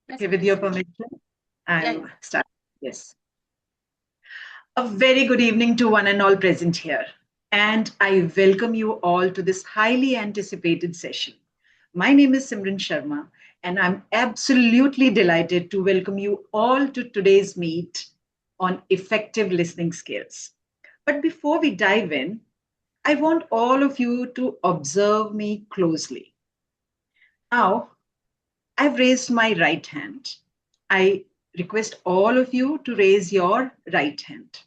Yes, Okay, with your please. permission, Yeah, I'm yeah. starting. Yes. A very good evening to one and all present here. And I welcome you all to this highly anticipated session. My name is Simran Sharma, and I'm absolutely delighted to welcome you all to today's meet on effective listening skills. But before we dive in, I want all of you to observe me closely. Now, I've raised my right hand. I request all of you to raise your right hand.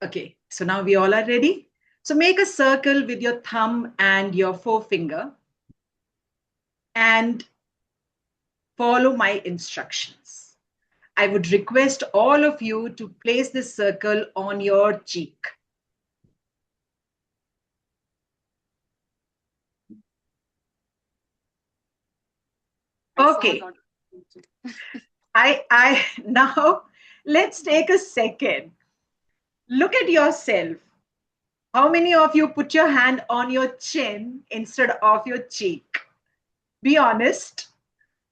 Okay, so now we all are ready. So make a circle with your thumb and your forefinger and follow my instructions. I would request all of you to place this circle on your cheek. I saw a Okay, lot of things. I now let's take a second. Look at yourself. How many of you put your hand on your chin instead of your cheek? Be honest.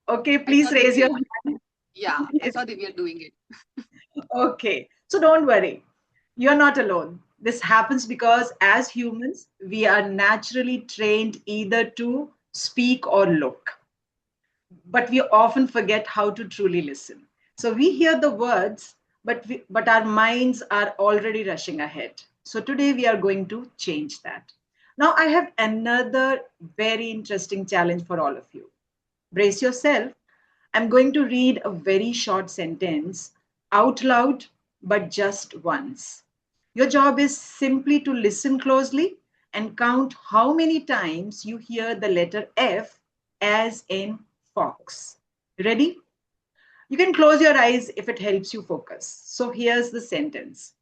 Okay, I please saw raise your Divya. hand. Yeah, I saw Divya doing it. Okay, so don't worry. You're not alone. This happens because as humans, we are naturally trained either to speak or look, but we often forget how to truly listen. So we hear the words, but our minds are already rushing ahead. So today we are going to change that. Now I have another very interesting challenge for all of you. Brace yourself. I'm going to read a very short sentence out loud, but just once. Your job is simply to listen closely and count how many times you hear the letter F as in fox. Ready? You can close your eyes if it helps you focus. So here's the sentence.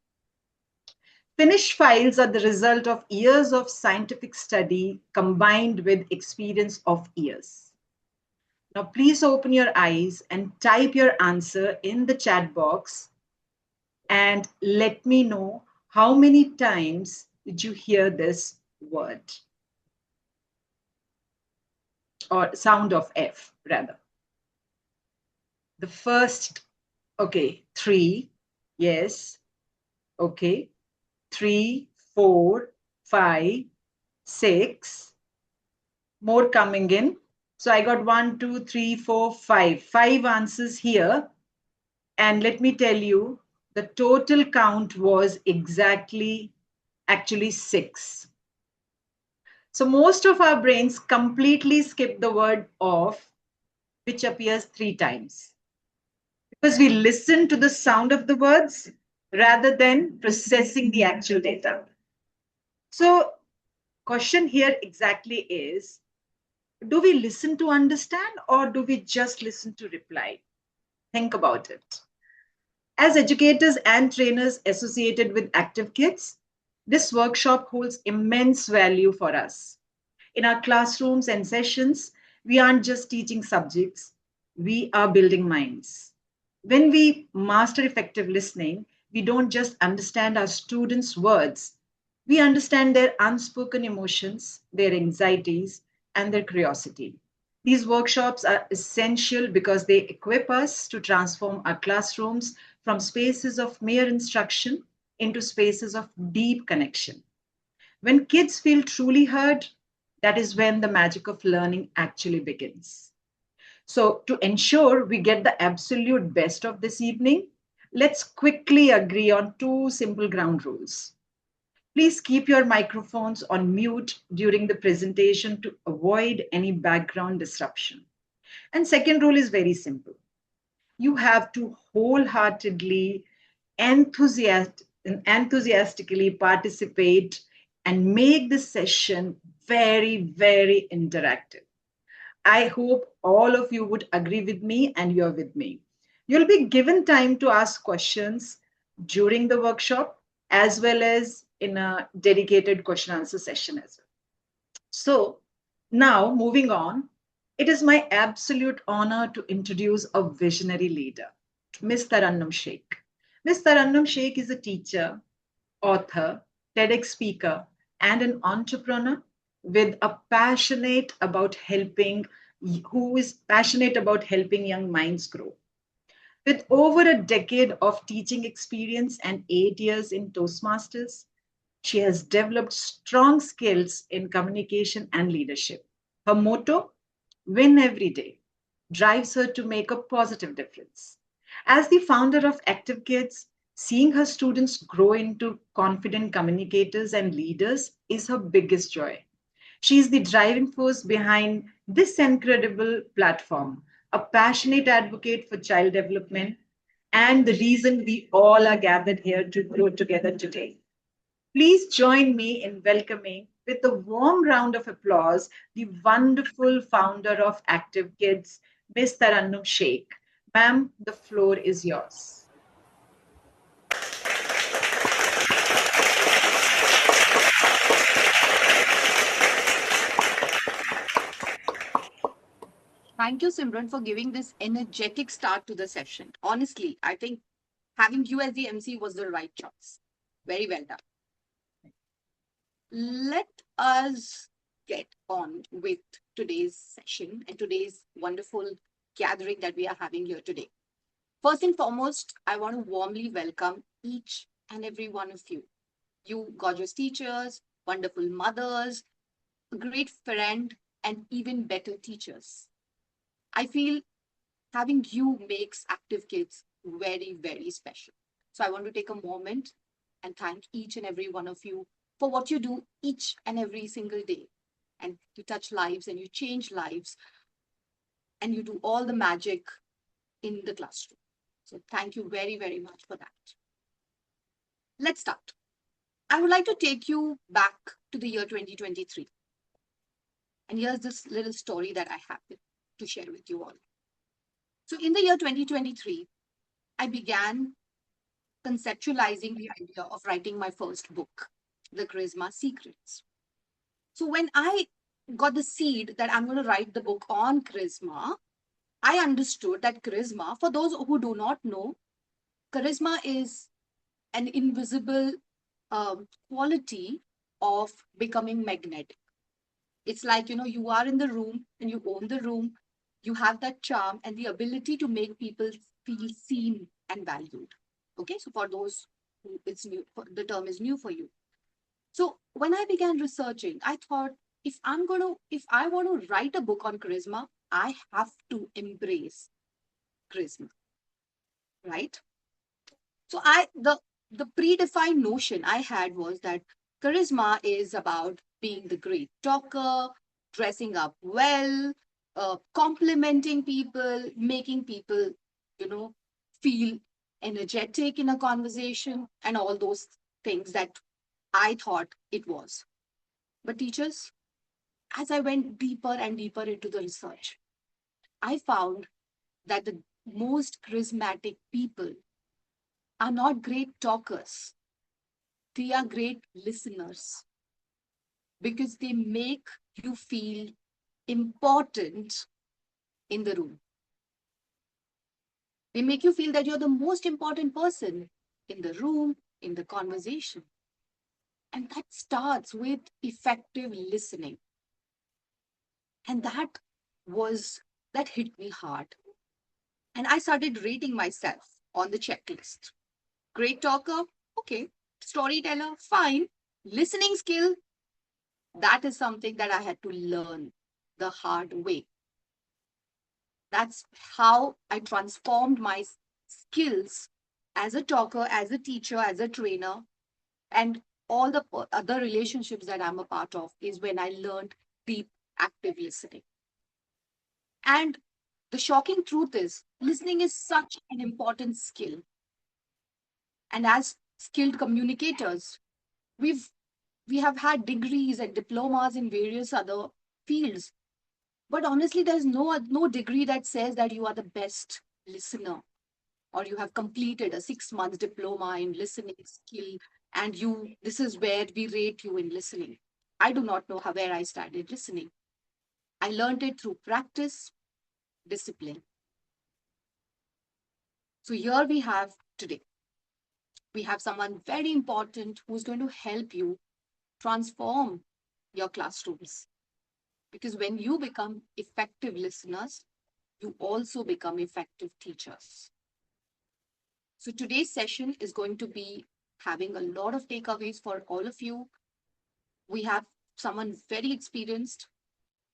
Finished files are the result of years of scientific study combined with experience of years. Now, please open your eyes and type your answer in the chat box and let me know how many times did you hear this word or sound of F, rather. The first, okay, three, yes, okay, three, four, five, six, more coming in. So I got one, two, three, four, five answers here. And let me tell you, the total count was exactly actually six. So most of our brains completely skip the word off, which appears three times, because we listen to the sound of the words rather than processing the actual data. So, question here exactly is, do we listen to understand or do we just listen to reply? Think about it. As educators and trainers associated with active kids, this workshop holds immense value for us. In our classrooms and sessions, we aren't just teaching subjects, we are building minds. When we master effective listening, we don't just understand our students' words, we understand their unspoken emotions, their anxieties, and their curiosity. These workshops are essential because they equip us to transform our classrooms from spaces of mere instruction into spaces of deep connection. When kids feel truly heard, that is when the magic of learning actually begins. So, to ensure we get the absolute best of this evening, let's quickly agree on two simple ground rules. Please keep your microphones on mute during the presentation to avoid any background disruption. And second rule is very simple. You have to wholeheartedly, enthusiastically participate and make this session very, very interactive. I hope all of you would agree with me and you're with me. You'll be given time to ask questions during the workshop as well as in a dedicated question answer session as well. So, now moving on, it is my absolute honor to introduce a visionary leader, Ms. Tarannum Sheikh. Ms. Tarannum Sheikh is a teacher, author, TEDx speaker, and an entrepreneur with a passionate about helping who is passionate about helping young minds grow. With over a decade of teaching experience and 8 years in Toastmasters, she has developed strong skills in communication and leadership. Her motto, win every day, drives her to make a positive difference. As the founder of Active Kids, seeing her students grow into confident communicators and leaders is her biggest joy. She is the driving force behind this incredible platform, a passionate advocate for child development, and the reason we all are gathered here to grow together today. Please join me in welcoming with a warm round of applause the wonderful founder of Active Kids, Ms. Tarannum Sheikh. Ma'am, the floor is yours. Thank you, Simran, for giving this energetic start to the session. Honestly, I think having you as the MC was the right choice. Very well done. Let us get on with today's session and today's wonderful gathering that we are having here today. First and foremost, I want to warmly welcome each and every one of you. You gorgeous teachers, wonderful mothers, a great friend, and even better teachers. I feel having you makes Active Kids very, very special. So I want to take a moment and thank each and every one of you for what you do each and every single day. And you touch lives and you change lives and you do all the magic in the classroom. So thank you very, very much for that. Let's start. I would like to take you back to the year 2023. And here's this little story that I have to share with you all. So in the year 2023, I began conceptualizing the idea of writing my first book, The Charisma Secrets. So when I got the seed that I'm going to write the book on charisma, I understood that charisma, for those who do not know, charisma is an invisible quality of becoming magnetic. It's like, you are in the room and you own the room, you have that charm and the ability to make people feel seen and valued. Okay, so for those who it's new, the term is new for you. So when I began researching, I thought if I want to write a book on charisma, I have to embrace charisma, right? So the predefined notion I had was that charisma is about being the great talker, dressing up well, complimenting people, making people, you know, feel energetic in a conversation, and all those things that I thought it was. But teachers, as I went deeper and deeper into the research, I found that the most charismatic people are not great talkers. They are great listeners because they make you feel important in the room. They make you feel that you're the most important person in the room, in the conversation. And that starts with effective listening. And that hit me hard. And I started rating myself on the checklist. Great talker, okay. Storyteller, fine. Listening skill, that is something that I had to learn the hard way. That's how I transformed my skills as a talker, as a teacher, as a trainer, and all the other relationships that I'm a part of is when I learned deep, active listening. And the shocking truth is, listening is such an important skill. And as skilled communicators, we've we have had degrees and diplomas in various other fields. But honestly, there's no degree that says that you are the best listener or you have completed a 6 month diploma in listening skill and this is where we rate you in listening. I do not know where I started listening. I learned it through practice, discipline. So here we have today. We have someone very important who's going to help you transform your classrooms. Because when you become effective listeners, you also become effective teachers. So today's session is going to be having a lot of takeaways for all of you. We have someone very experienced,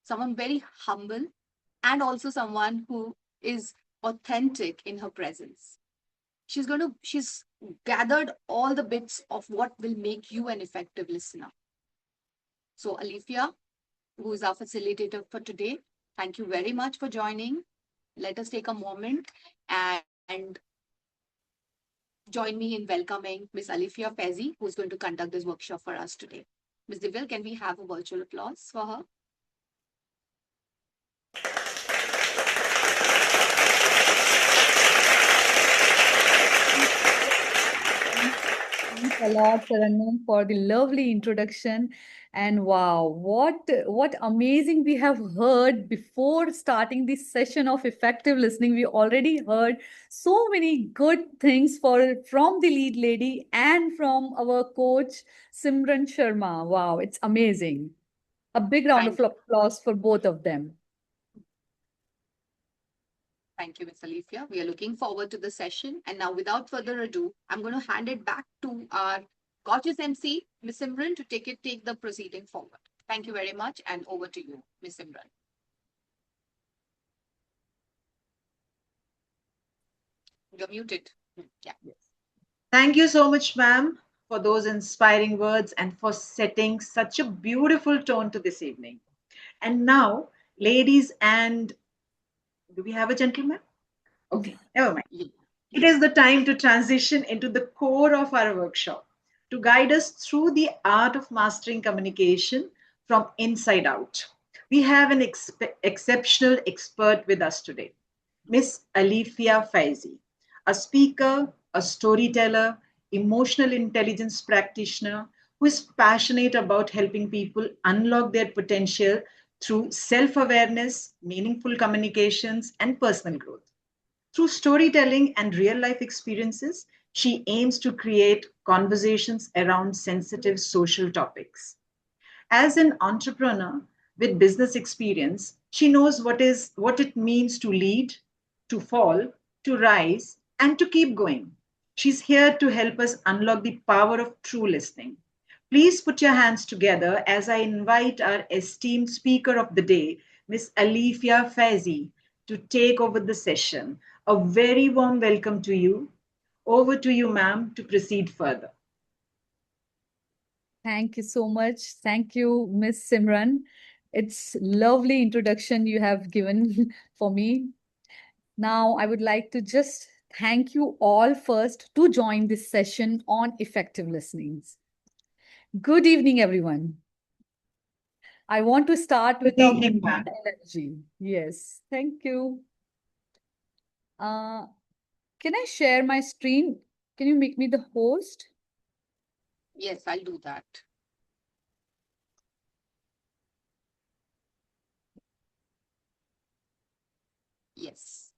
someone very humble, and also someone who is authentic in her presence. She's gathered all the bits of what will make you an effective listener. So Alifia, who is our facilitator for today, thank you very much for joining. Let us take a moment and join me in welcoming Miss Alifiya Faizy, who is going to conduct this workshop for us today. Ms. Divil, can we have a virtual applause for her? Thanks a lot, Saranam, for the lovely introduction. And wow, what amazing we have heard before starting this session of effective listening. We already heard so many good things from the lead lady and from our coach Simran Sharma. Wow, it's amazing. A big round of Thank applause for both of them. Thank you, Ms. Alifia. We are looking forward to the session. And now, without further ado, I'm going to hand it back to our gorgeous MC, Ms. Simran, to take the proceeding forward. Thank you very much, and over to you, Ms. Simran. You're muted. Yeah. Thank you so much, ma'am, for those inspiring words and for setting such a beautiful tone to this evening. And now, ladies and do we have a gentleman? Okay, never mind. Yeah. It Yes. is the time to transition into the core of our workshop to guide us through the art of mastering communication from inside out. We have an exceptional expert with us today, Miss Alifiya Faizy, a speaker, a storyteller, emotional intelligence practitioner who is passionate about helping people unlock their potential through self awareness, meaningful communications, and personal growth. Through storytelling and real life experiences, she aims to create conversations around sensitive social topics. As an entrepreneur with business experience, she knows what it means to lead, to fall, to rise, and to keep going. She's here to help us unlock the power of true listening. Please put your hands together as I invite our esteemed speaker of the day, Miss Alifiya Faizy, to take over the session. A very warm welcome to you. Over to you, ma'am, to proceed further. Thank you so much. Thank you, Miss Simran. It's lovely introduction you have given for me. Now, I would like to just thank you all first to join this session on effective listenings. Good evening, everyone. I want to start Good with a evening, ma'am. energy. Yes, thank you. Uh, can I share my screen? Can you make me the host? Yes, I'll do that. Yes.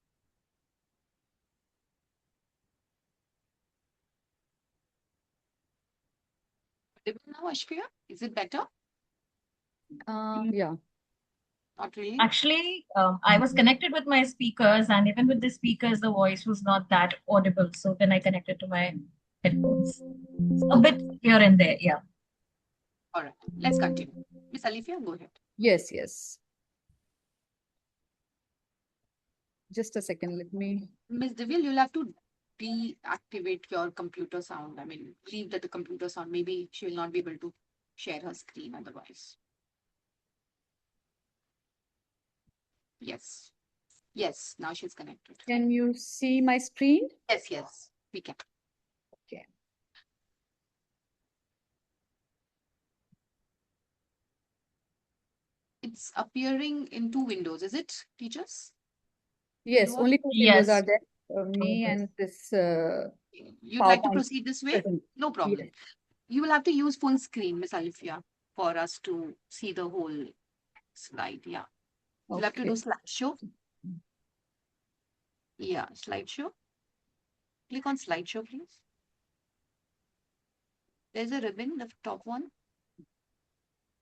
Now, Ashpriya, is it better? Yeah. Not really. Actually, I was connected with my speakers, and even with the speakers, the voice was not that audible. So then I connected to my headphones. A bit here and there, yeah. All right. Let's continue. Miss Alifia, go ahead. Yes, yes. Just a second. Let me. Miss Divil, you'll have to deactivate your computer sound. I mean, leave the computer sound. Maybe she will not be able to share her screen otherwise. Yes. Yes. Now she's connected. Can you see my screen? Yes, yes. We can. Okay. It's appearing in two windows, is it, teachers? Yes, You are? only two windows are Yes. there. Me and this You'd like to PowerPoint proceed this way? present. No Yes. problem. You will have to use full screen, Miss Alifia, for us to see the whole slide. Yeah. You'll have to do Okay. slideshow. Yeah, slideshow. Click on slideshow, please. There's a ribbon, the top one,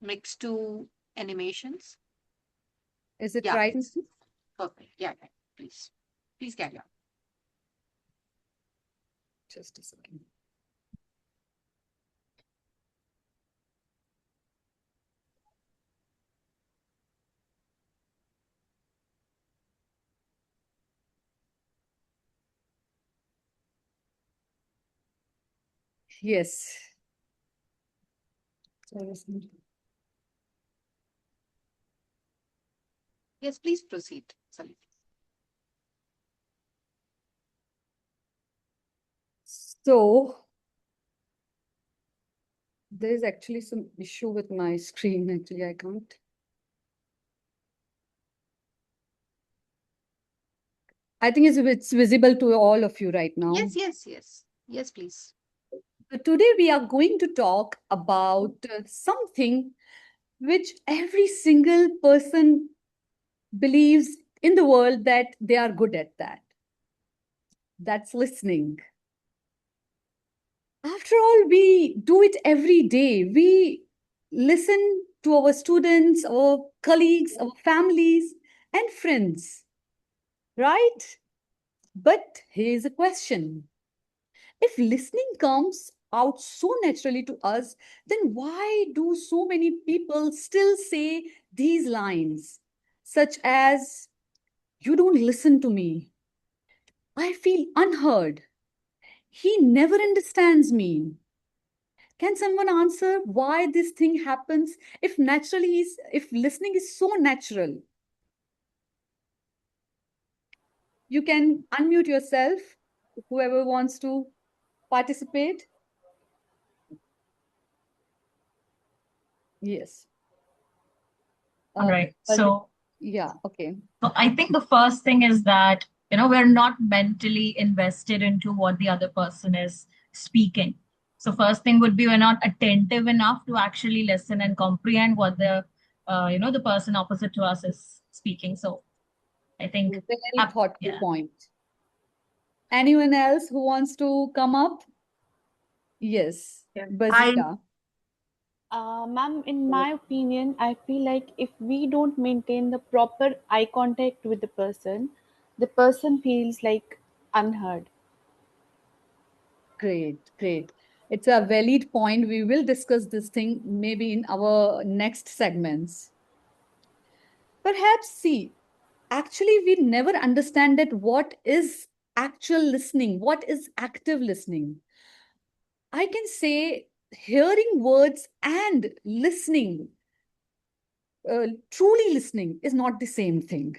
next to animations. Is it Yeah, right? please. Perfect. Yeah, yeah. Please. Please carry on. Just a second. Yes. Yes, please proceed, Salif. So there is actually some issue with my screen. Actually, I can't. I think it's visible to all of you right now. Yes, yes, yes. Yes, please. So today we are going to talk about something which every single person believes in the world that they are good at that. That's listening. After all, we do it every day. We listen to our students, our colleagues, our families, and friends, right? But here's a question. If listening comes out so naturally to us, then why do so many people still say these lines, such as, "You don't listen to me. I feel unheard. He never understands me." Can someone answer why this thing happens if listening is so natural? You can unmute yourself, whoever wants to participate. Yes. All right. Well, yeah, okay. So I think the first thing is that, we're not mentally invested into what the other person is speaking. So first thing would be we're not attentive enough to actually listen and comprehend what the person opposite to us is speaking. So I think, Very thoughtful yeah. point. Anyone else who wants to come up? Yes, Yeah. Bazira. Ma'am, in my opinion, I feel like if we don't maintain the proper eye contact with the person feels like unheard. Great, great. It's a valid point. We will discuss this thing maybe in our next segments. Perhaps, see, actually, we never understand that what is actual listening, what is active listening. I can say hearing words and listening, truly listening, is not the same thing.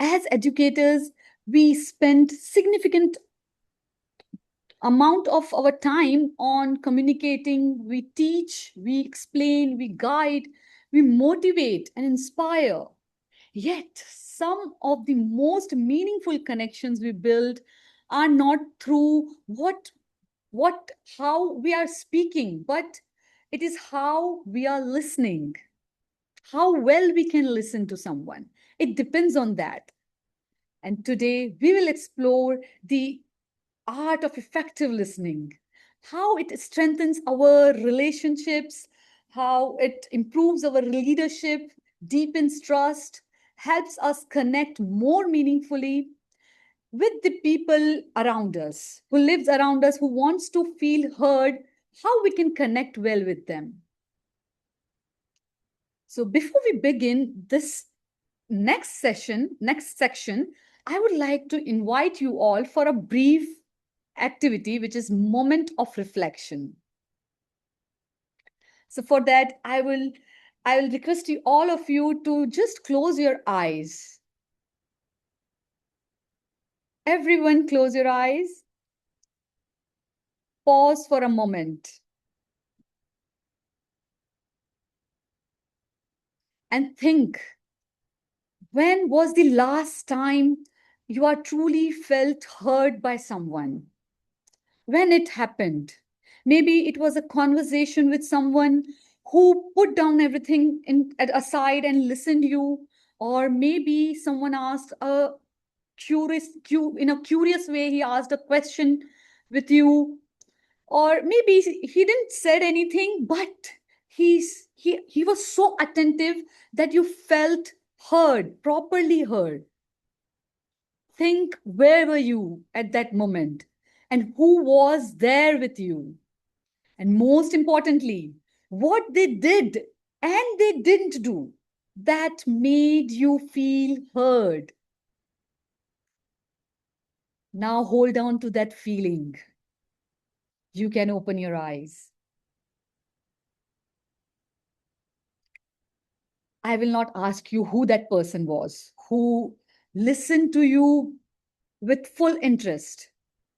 As educators, we spend significant amount of our time on communicating. We teach, we explain, we guide, we motivate and inspire. Yet, some of the most meaningful connections we build are not through how we are speaking, but it is how we are listening, how well we can listen to someone. It depends on that. And today we will explore the art of effective listening, how it strengthens our relationships, how it improves our leadership, deepens trust, helps us connect more meaningfully with the people around us, who lives around us, who wants to feel heard, how we can connect well with them. So before we begin this next section, I would like to invite you all for a brief activity, which is moment of reflection. So for that, I will request you, all of you, to just close your eyes. Everyone, close your eyes. Pause for a moment. And think, when was the last time you are truly felt heard by someone? When it happened? Maybe it was a conversation with someone who put down everything aside and listened to you, or maybe someone asked a in a curious way, he asked a question with you, or maybe he didn't said anything, but he was so attentive that you felt heard, properly heard. Think, where were you at that moment? And who was there with you? And most importantly, what they did and they didn't do that made you feel heard. Now hold on to that feeling. You can open your eyes. I will not ask you who that person was, who listened to you with full interest,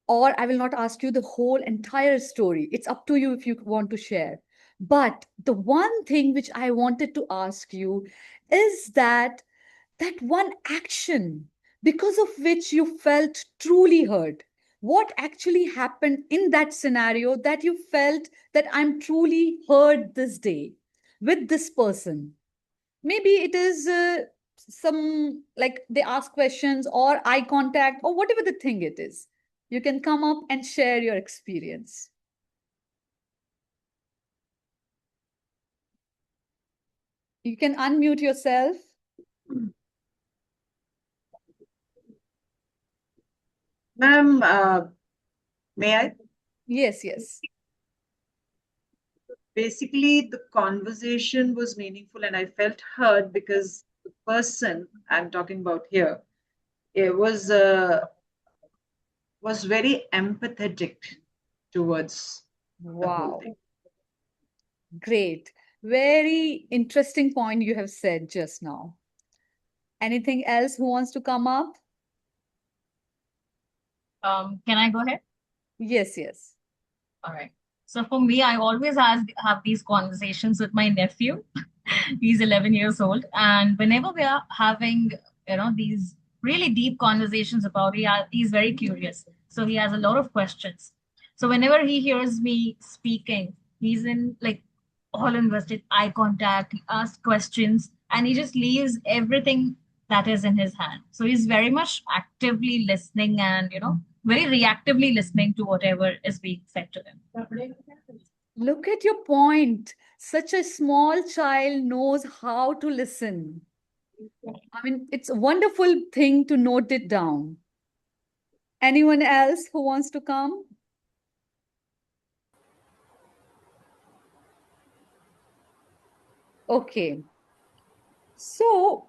or I will not ask you the whole entire story. It's up to you if you want to share. But the one thing which I wanted to ask you is that one action because of which you felt truly hurt. What actually happened in that scenario that you felt that I'm truly hurt this day with this person? Maybe it is some like they ask questions or eye contact or whatever the thing it is. You can come up and share your experience. You can unmute yourself. Ma'am, may I? Yes, yes. Basically, the conversation was meaningful and I felt heard because the person I'm talking about here, it was very empathetic towards the whole Wow. thing. Great. Very interesting point you have said just now. Anything else who wants to come up? Can I go ahead? Yes, yes. All right. So for me, I always have these conversations with my nephew. He's 11 years old, and whenever we are having, these really deep conversations about, he's very curious. So he has a lot of questions. So whenever he hears me speaking, he's in like all invested, eye contact, he asks questions, and he just leaves everything that is in his hand. So he's very much actively listening and, very reactively listening to whatever is being said to him. Look at your point. Such a small child knows how to listen. I mean, it's a wonderful thing to note it down. Anyone else who wants to come? Okay. So,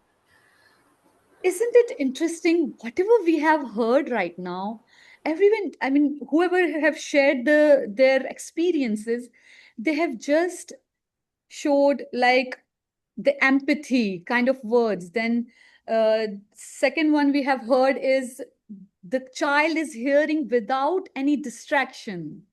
isn't it interesting? Whatever we have heard right now, everyone, I mean, whoever have shared their experiences, they have just showed like the empathy kind of words. Then, second one we have heard is the child is hearing without any distraction.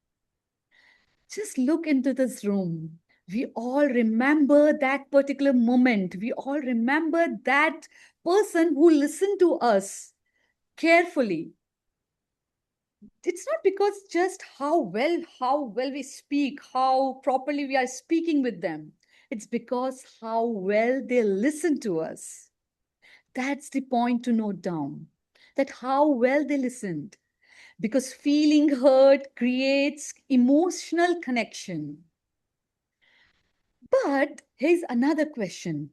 Just look into this room. We all remember that particular moment. We all remember that person who listened to us carefully. It's not because just how well we speak, how properly we are speaking with them. It's because how well they listen to us. That's the point to note down. That how well they listened. Because feeling heard creates emotional connection. But here's another question.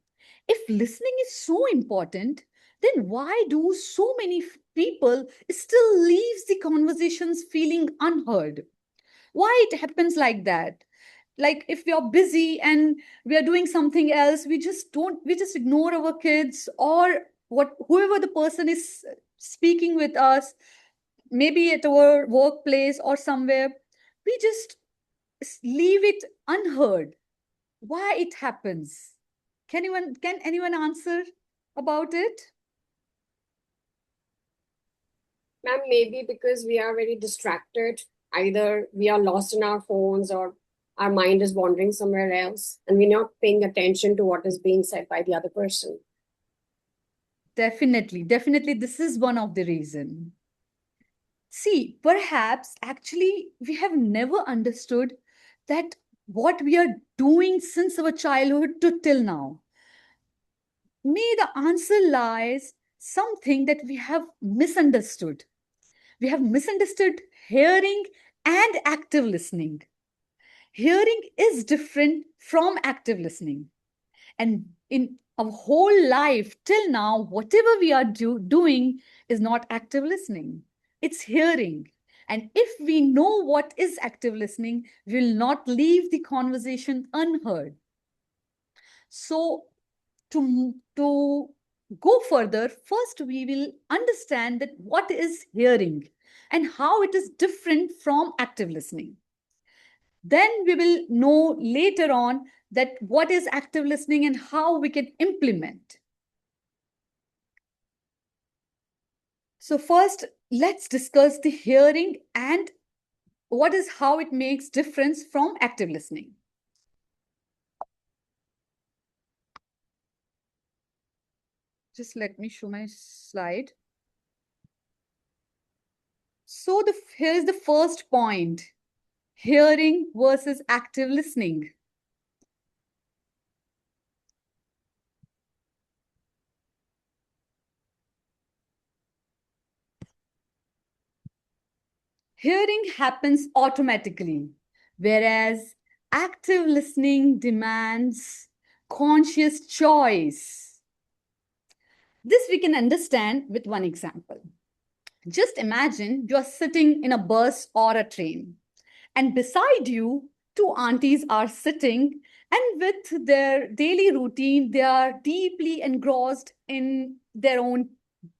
If listening is so important, then why do so many people still leaves the conversations feeling unheard? Why it happens like that? Like if we are busy and we are doing something else, we just ignore our kids or what whoever the person is speaking with us, maybe at our workplace or somewhere, we just leave it unheard. Why it happens? Can anyone answer about it? Ma'am, maybe because we are very distracted. Either we are lost in our phones or our mind is wandering somewhere else and we're not paying attention to what is being said by the other person. Definitely, this is one of the reason. See, perhaps actually we have never understood that what we are doing since our childhood to till now. May the answer lies something that we have misunderstood. We have misunderstood hearing and active listening. Hearing is different from active listening. And in our whole life till now, whatever we are doing is not active listening, it's hearing. And if we know what is active listening, we will not leave the conversation unheard. So, to go further, first we will understand that what is hearing and how it is different from active listening. Then we will know later on that what is active listening and how we can implement. So first, let's discuss the hearing and how it makes difference from active listening. Just let me show my slide. So here's the first point: hearing versus active listening. Hearing happens automatically, whereas active listening demands conscious choice. This we can understand with one example. Just imagine you're sitting in a bus or a train, and beside you, two aunties are sitting, and with their daily routine, they are deeply engrossed in their own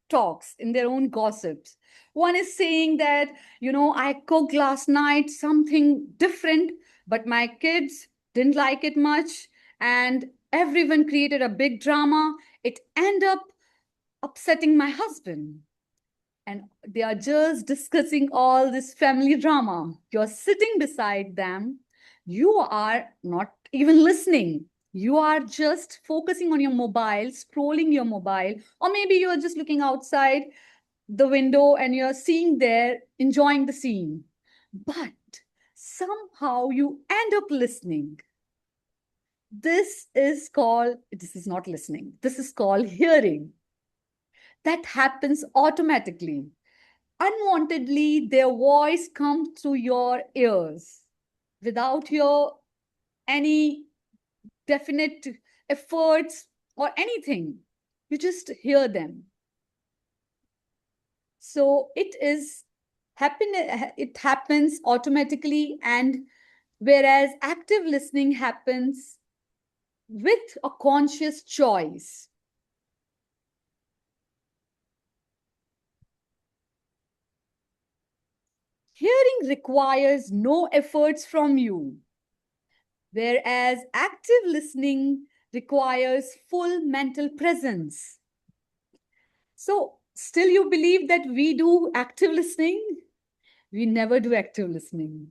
talks, in their own gossips. One is saying that, I cooked last night something different, but my kids didn't like it much, and everyone created a big drama. It ended up upsetting my husband. And they are just discussing all this family drama. You're sitting beside them. You are not even listening. You are just focusing on your mobile, scrolling your mobile, or maybe you're just looking outside the window and you're seeing there, enjoying the scene. But somehow you end up listening. This is not listening. This is called hearing. That happens automatically. Unwantedly, their voice comes through your ears without your any definite efforts or anything. You just hear them. So it happens automatically, and whereas active listening happens with a conscious choice. Hearing requires no efforts from you, whereas active listening requires full mental presence. So, still you believe that we do active listening? We never do active listening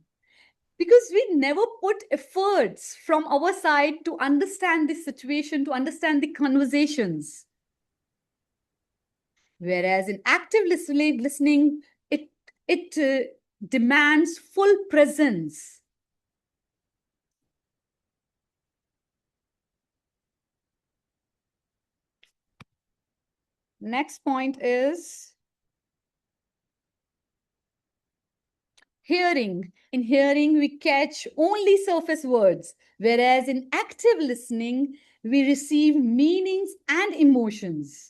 because we never put efforts from our side to understand the situation, to understand the conversations. Whereas in active listening, it demands full presence. Next point is hearing. In hearing, we catch only surface words, whereas in active listening, we receive meanings and emotions.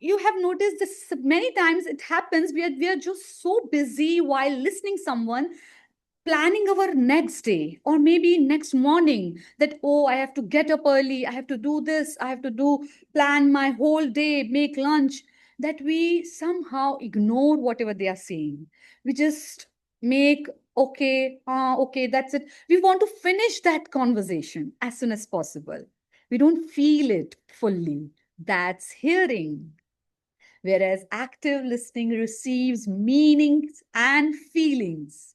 You have noticed this many times. It happens. We are just so busy while listening someone, planning our next day or maybe next morning, that, oh, I have to get up early, I have to do this, I have to plan my whole day, make lunch, that we somehow ignore whatever they are saying. We just make, okay, that's it. We want to finish that conversation as soon as possible. We don't feel it fully. That's hearing. Whereas active listening receives meanings and feelings,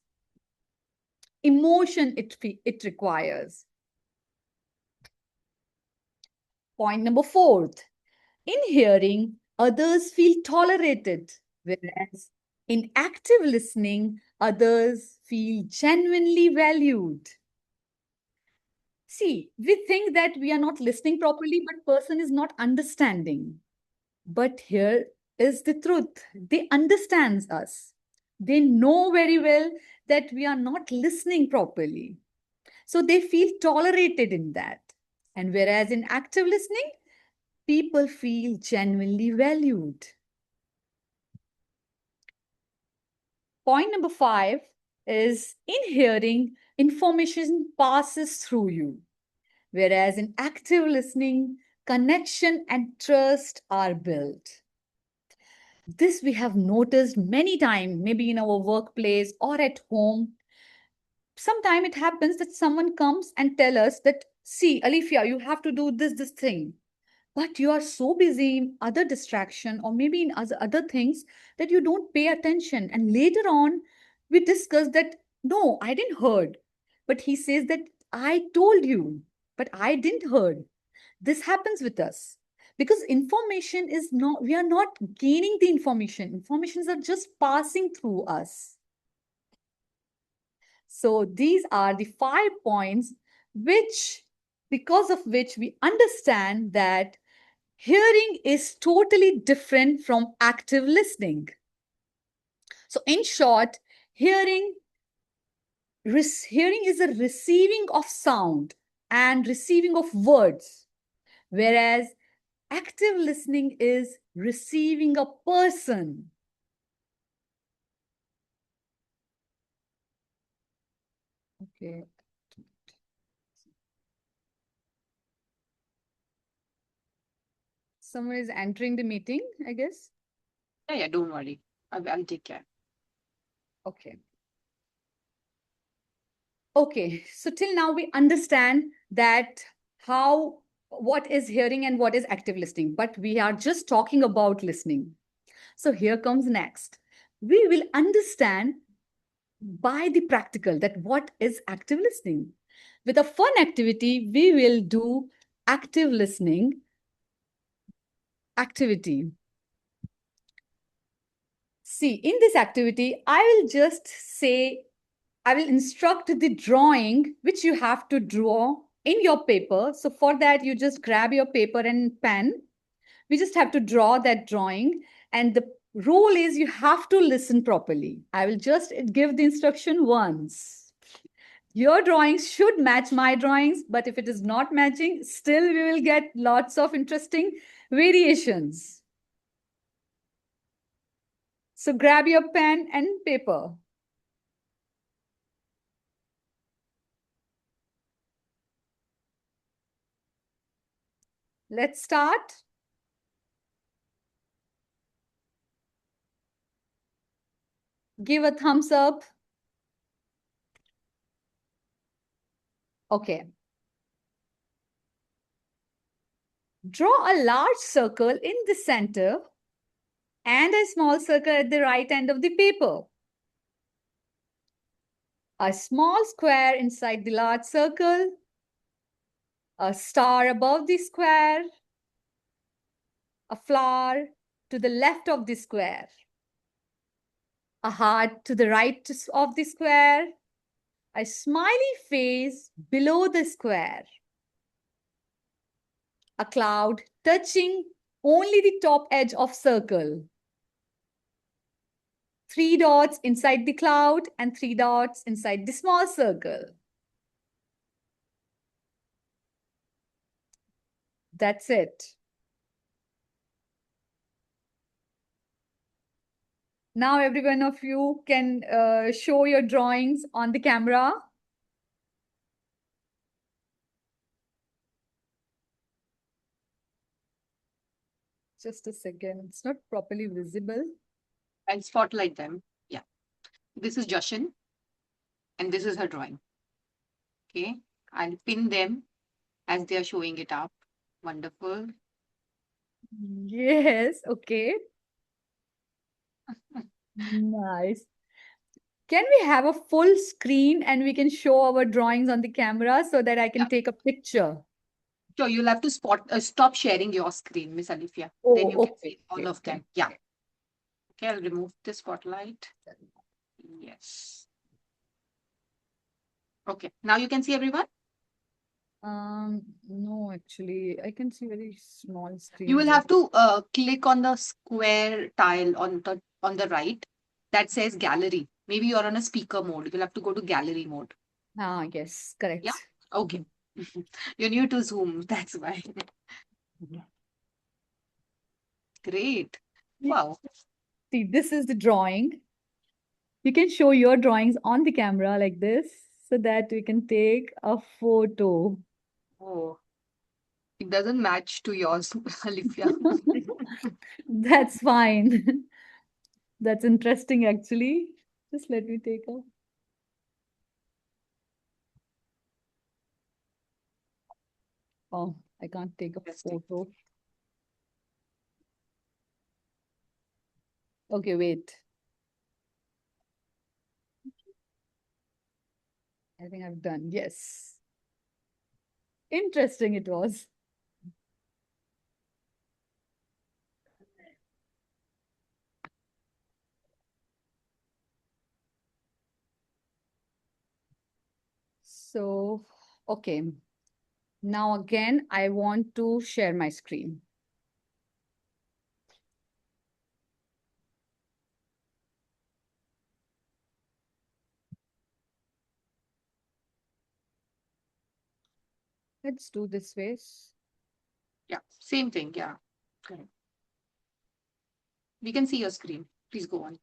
emotion it requires. Point number 4. In hearing, others feel tolerated, whereas in active listening, others feel genuinely valued. See, we think that we are not listening properly, but person is not understanding. But here is the truth. They understands us. They know very well that we are not listening properly. So they feel tolerated in that. And whereas in active listening, people feel genuinely valued. Point number 5 is in hearing, information passes through you. Whereas in active listening, connection and trust are built. This we have noticed many times, maybe in our workplace or at home. Sometimes it happens that someone comes and tell us that, see, Alifiya, you have to do this thing. But you are so busy in other distraction or maybe in other things that you don't pay attention. And later on, we discuss that, no, I didn't heard. But he says that I told you, but I didn't heard. This happens with us because information is not, we are not gaining the information. Informations are just passing through us. So these are the 5 points because of which we understand that hearing is totally different from active listening. So in short, hearing is a receiving of sound and receiving of words, whereas active listening is receiving a person. Okay. Someone is entering the meeting, I guess. Yeah, don't worry. I'll take care. Okay. Okay, so till now we understand that what is hearing and what is active listening, but we are just talking about listening. So here comes next. We will understand by the practical that what is active listening. With a fun activity, we will do active listening activity. See, in this activity, I will instruct the drawing which you have to draw in your paper. So for that, you just grab your paper and pen. We just have to draw that drawing. And the rule is you have to listen properly. I will just give the instruction once. Your drawings should match my drawings, but if it is not matching, still we will get lots of interesting variations. So grab your pen and paper. Let's start. Give a thumbs up. Okay. Draw a large circle in the center and a small circle at the right end of the paper. A small square inside the large circle. A star above the square. A flower to the left of the square. A heart to the right of the square. A smiley face below the square. A cloud touching only the top edge of circle. 3 dots inside the cloud and 3 dots inside the small circle. That's it. Now every one of you can show your drawings on the camera. Just a second, it's not properly visible. I'll spotlight them. Yeah. This is Jashan, and this is her drawing. Okay. I'll pin them as they are showing it up. Wonderful. Yes, okay. Nice. Can we have a full screen and we can show our drawings on the camera so that I can Yeah. take a picture? Sure, you'll have to stop sharing your screen, Miss Alifiya. Oh, Then you can okay. see all of them. Yeah. Okay, I'll remove the spotlight. Yes. Okay, now you can see everyone. No, actually, I can see very small screen. You will have to click on the square tile on the right. that says gallery. Maybe you're on a speaker mode. You'll have to go to gallery mode. Ah, yes, Yeah. correct. Okay. You're new to Zoom. That's why. Great. Wow. See, this is the drawing. You can show your drawings on the camera like this so that we can take a photo. Oh, it doesn't match to yours, Alifia. That's fine. That's interesting, actually. Just let me take a. Oh, I can't take a Interesting. photo. Okay, wait. I think I've done. Yes. Interesting it was. So, okay. Now again, I want to share my screen. Let's do this way. Yeah, same thing. Yeah. Correct. We can see your screen. Please go on.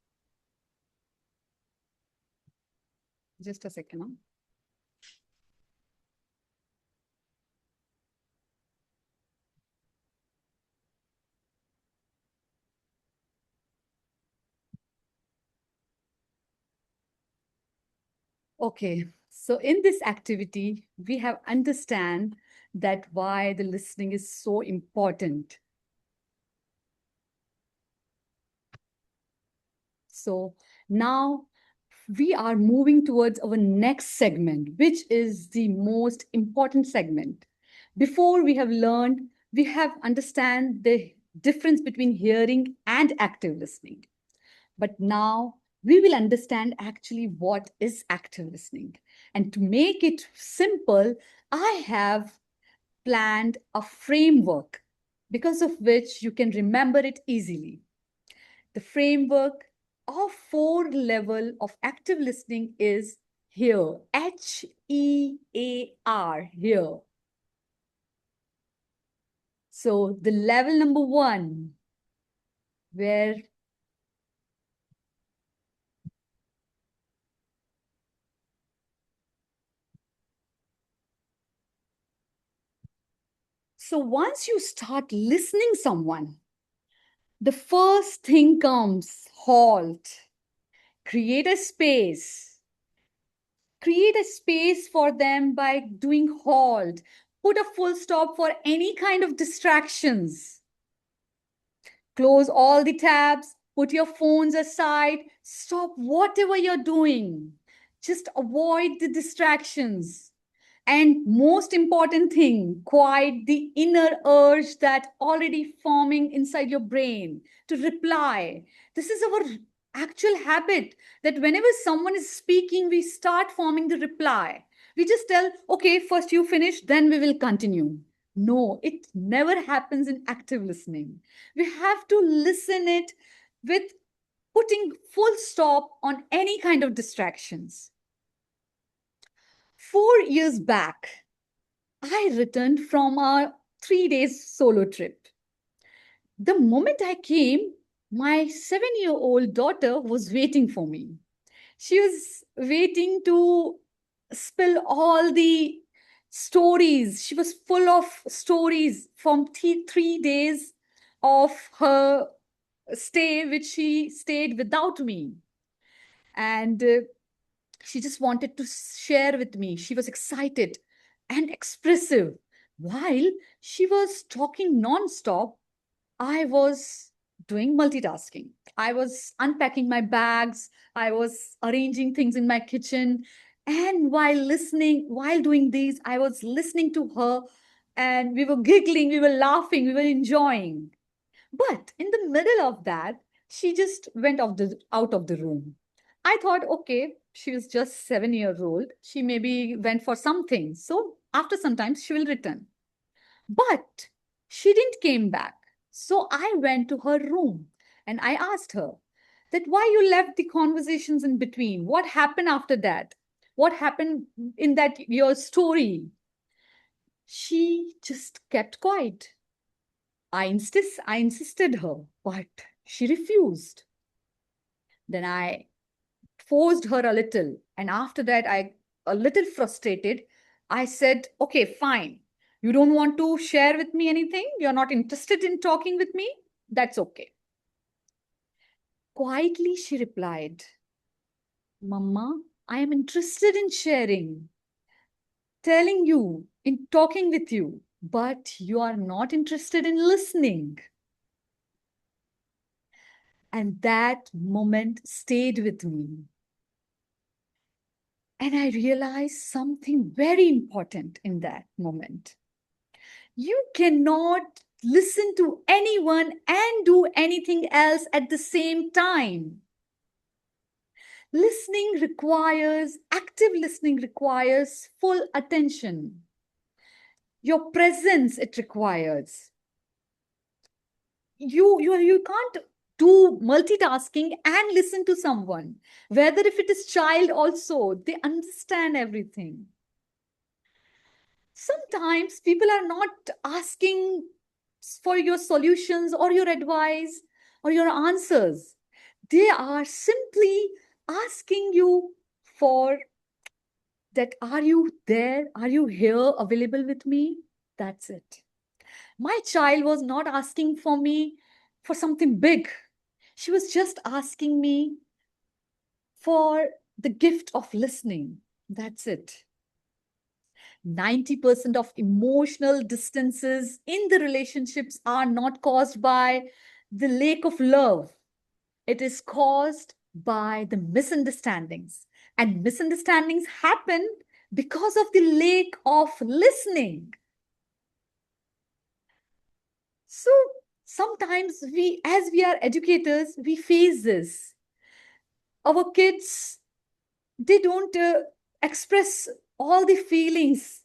Just a second. Huh? Okay, so in this activity, we have understand that why the listening is so important. So now we are moving towards our next segment, which is the most important segment. Before we have learned, we have understand the difference between hearing and active listening. But now we will understand actually what is active listening. And to make it simple, I have planned a framework because of which you can remember it easily. The framework of 4 level of active listening is here, HEAR, here. So the level number 1, where so once you start listening someone, the first thing comes halt. Create a space. Create a space for them by doing halt. Put a full stop for any kind of distractions. Close all the tabs. Put your phones aside. Stop whatever you're doing. Just avoid the distractions. And most important thing, quiet the inner urge that already forming inside your brain to reply. This is our actual habit that whenever someone is speaking, we start forming the reply. We just tell, okay, first you finish, then we will continue. No, it never happens in active listening. We have to listen it with putting full stop on any kind of distractions. 4 years back, I returned from a 3 days solo trip. The moment I came, my 7-year-old daughter was waiting for me. She was waiting to spill all the stories. She was full of stories from 3 days of her stay, which she stayed without me. And she just wanted to share with me. She was excited and expressive. While she was talking non-stop, I was doing multitasking. I was unpacking my bags. I was arranging things in my kitchen. And while doing these, I was listening to her and we were giggling, we were laughing, we were enjoying. But in the middle of that, she just went out of the room. I thought, okay, she was just 7 years old. She maybe went for something. So after some time, she will return. But she didn't came back. So I went to her room and I asked her, that why you left the conversations in between. What happened after that? What happened in that your story? She just kept quiet. I insisted her, but she refused. Then I forced her a little. And after that, a little frustrated, I said, okay, fine. You don't want to share with me anything? You're not interested in talking with me? That's okay. Quietly, she replied, Mama, I am interested in sharing, telling you, in talking with you, but you are not interested in listening. And that moment stayed with me. And I realized something very important in that moment. You cannot listen to anyone and do anything else at the same time. Active listening requires full attention. Your presence, it requires. You can't do multitasking and listen to someone. Whether if it is child also, they understand everything. Sometimes people are not asking for your solutions or your advice or your answers. They are simply asking you for that, are you there? Are you here available with me? That's it. My child was not asking for me for something big. She was just asking me for the gift of listening. That's it. 90% of emotional distances in the relationships are not caused by the lack of love. It is caused by the misunderstandings. And misunderstandings happen because of the lack of listening. So sometimes as we are educators, we face this. Our kids, they don't express all the feelings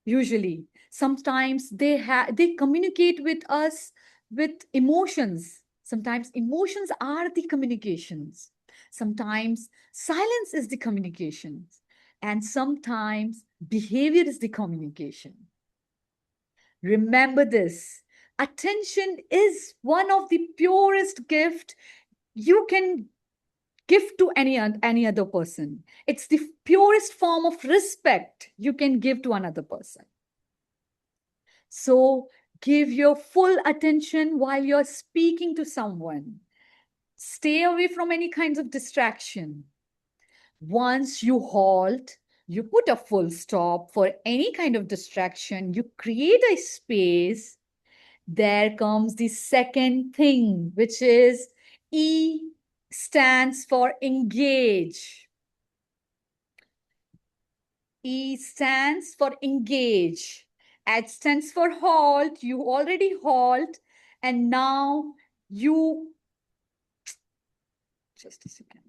usually. Sometimes they communicate with us with emotions. Sometimes emotions are the communications. Sometimes silence is the communications. And sometimes behavior is the communication. Remember this. Attention is one of the purest gift you can give to any other person. It's the purest form of respect you can give to another person. So give your full attention while you're speaking to someone. Stay away from any kinds of distraction. Once you halt, you put a full stop for any kind of distraction, you create a space. There comes the second thing, which is E stands for engage. E stands for engage. H stands for halt. You already halt. And now you, just a second.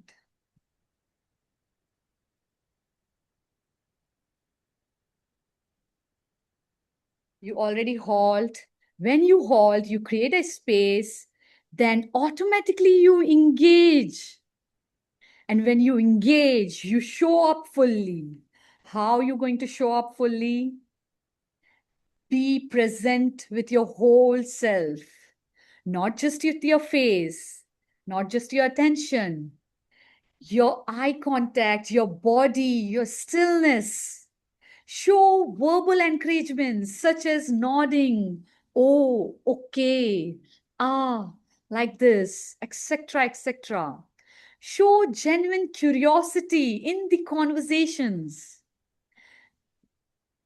You already halt. When you halt, you create a space. Then automatically you engage. And when you engage, you show up fully. How are you going to show up fully? Be present with your whole self, not just with your face, not just your attention, your eye contact, your body, your stillness. Show verbal encouragements such as nodding, oh, okay, ah, like this, etc., etc. Show genuine curiosity in the conversations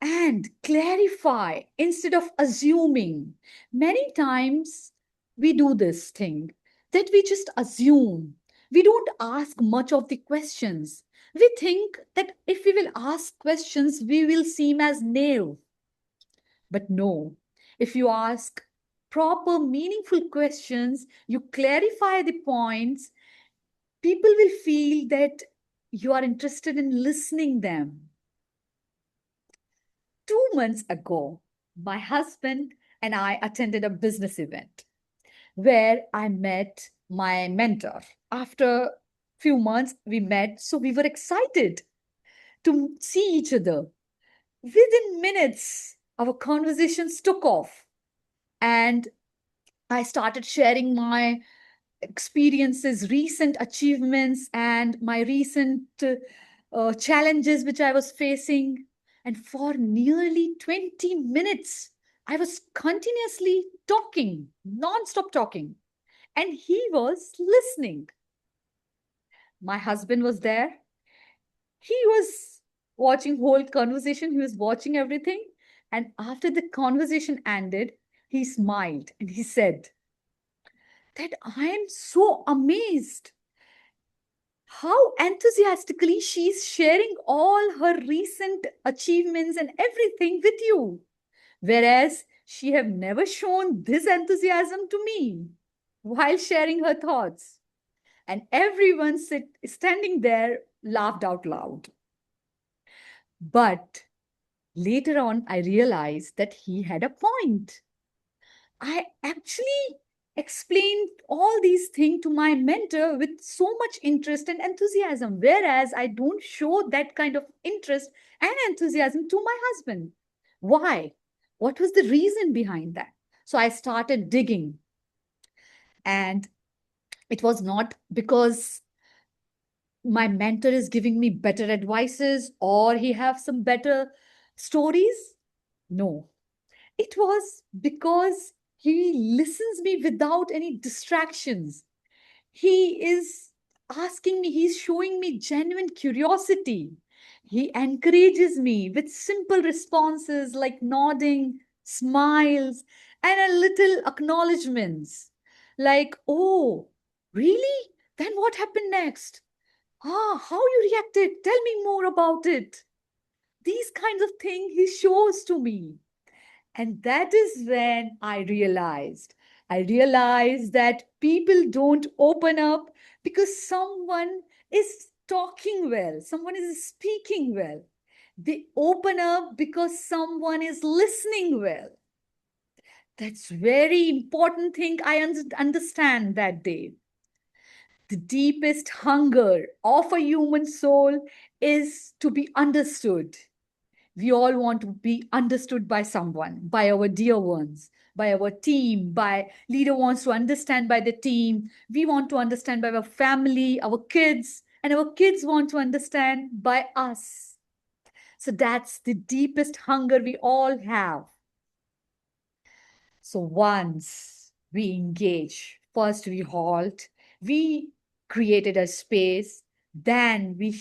and clarify instead of assuming. Many times we do this thing that we just assume. We don't ask much of the questions. We think that if we will ask questions, we will seem as naive. But no, if you ask proper, meaningful questions, you clarify the points, people will feel that you are interested in listening them. 2 months ago, my husband and I attended a business event where I met my mentor. After few months, we met, so we were excited to see each other. Within minutes, our conversations took off, and I started sharing my experiences, recent achievements, and my recent challenges which I was facing. And for nearly 20 minutes, I was continuously talking, non-stop talking, and he was listening. My husband was there. He was watching whole conversation. He was watching everything. And after the conversation ended, he smiled and he said that I am so amazed how enthusiastically she's sharing all her recent achievements and everything with you, whereas she have never shown this enthusiasm to me while sharing her thoughts. And everyone standing there laughed out loud. But later on, I realized that he had a point. I actually explained all these things to my mentor with so much interest and enthusiasm, whereas I don't show that kind of interest and enthusiasm to my husband. Why? What was the reason behind that? So I started digging, and it was not because my mentor is giving me better advices or he have some better stories. No, it was because he listens me without any distractions. He is asking me, he's showing me genuine curiosity. He encourages me with simple responses like nodding, smiles, and a little acknowledgements like, oh, really? Then what happened next? Ah, how you reacted? Tell me more about it. These kinds of things he shows to me. And that is when I realized that people don't open up because someone is talking well, someone is speaking well. They open up because someone is listening well. That's very important thing I understand that day. The deepest hunger of a human soul is to be understood. We all want to be understood by someone, by our dear ones, by our team, by leader wants to understand by the team. We want to understand by our family, our kids, and our kids want to understand by us. So that's the deepest hunger we all have. So once we engage, first we halt, we created a space, then we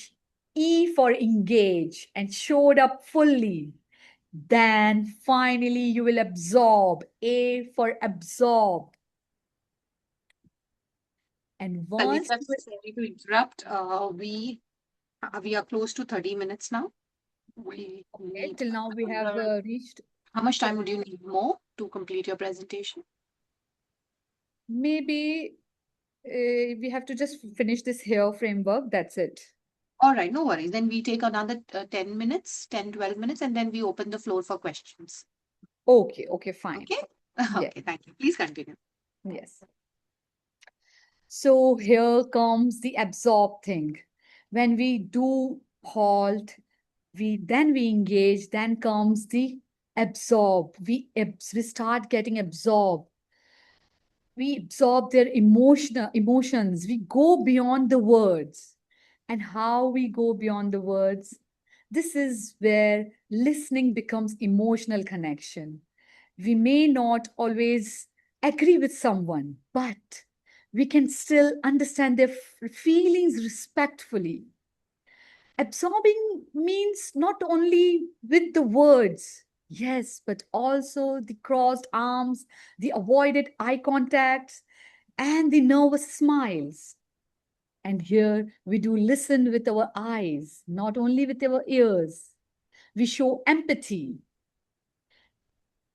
E for engage and showed up fully. Then finally you will absorb, A for absorb. And once Alifiya, sorry to interrupt. We are close to 30 minutes now. We okay, need till now we have another. reached, How much time would you need more to complete your presentation? maybe we have to just finish this here framework. That's it. All right, no worries. Then we take another 10 minutes, 10, 12 minutes, and then we open the floor for questions. Okay, fine. Okay? Yes, Okay, thank you. Please continue. yes. So here comes the absorb thing. When we do halt, we engage, then comes the absorb. We start getting absorbed. We absorb their emotions. We go beyond the words. And how we go beyond the words, this is where listening becomes emotional connection. We may not always agree with someone, but we can still understand their feelings respectfully. Absorbing means not only with the words, yes, but also the crossed arms, the avoided eye contacts, and the nervous smiles. And here we do listen with our eyes, not only with our ears. We show empathy.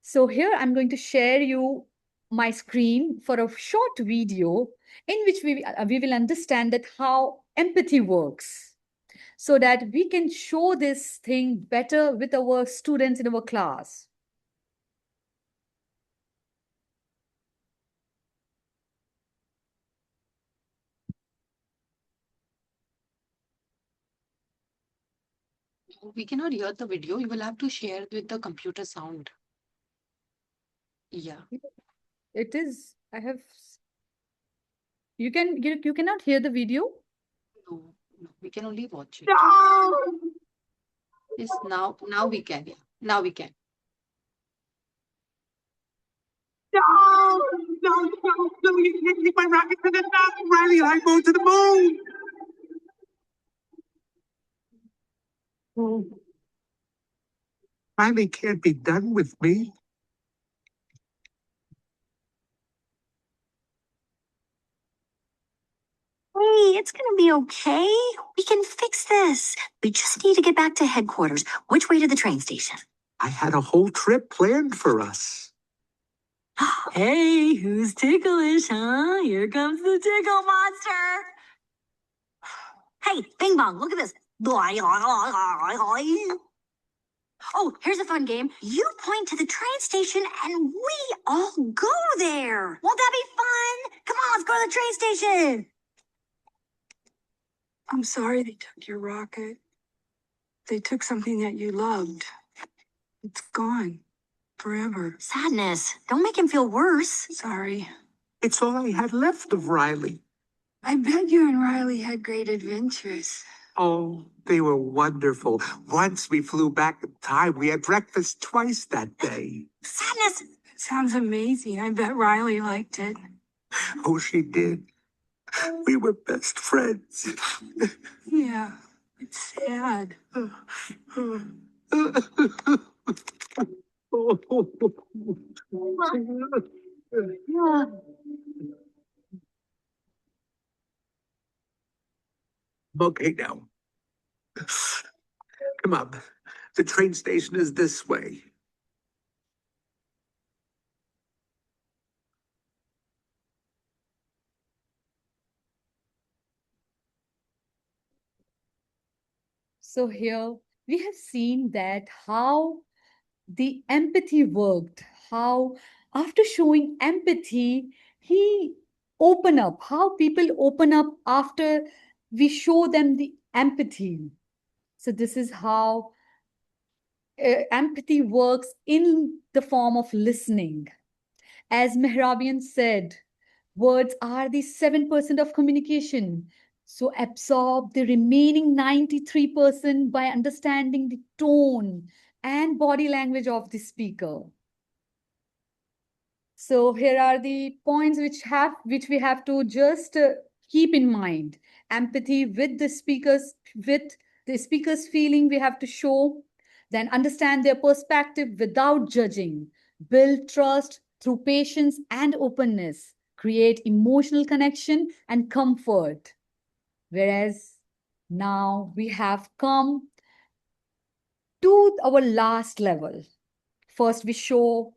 So here I'm going to share you my screen for a short video in which we will understand that how empathy works so that we can show this thing better with our students in our class. We cannot hear the video. You will have to share with the computer sound. Yeah. It is. I have. You cannot hear the video. No, no, we can only watch it. Yes, now we can. Yeah, now we can. No, you can't keep my rocket to the top, Riley. I go to the moon. Riley can't be done with me. Hey, it's gonna be okay. We can fix this. We just need to get back to headquarters. Which way to the train station? I had a whole trip planned for us. Hey, who's ticklish, huh? Here comes the tickle monster. Hey, Bing Bong, look at this. Oh, here's a fun game. You point to the train station and we all go there. Won't that be fun? Come on, let's go to the train station. I'm sorry they took your rocket. They took something that you loved. It's gone. Forever. Sadness. Don't make him feel worse. Sorry. It's all I had left of Riley. I bet you and Riley had great adventures. Oh, they were wonderful. Once we flew back in time. We had breakfast twice that day. Sadness. Sounds amazing. I bet Riley liked it. Oh, she did. We were best friends. Yeah, it's sad. Okay, now. Come on. The train station is this way. So here we have seen that how the empathy worked, how after showing empathy, he open up, how people open up after we show them the empathy. So this is how empathy works in the form of listening. As Mehrabian said, words are the 7% of communication. So absorb the remaining 93% by understanding the tone and body language of the speaker. So here are the points which we have to just keep in mind. Empathy with the speaker's feeling we have to show, then understand their perspective without judging, build trust through patience and openness, create emotional connection and comfort. Whereas now we have come to our last level. First, we show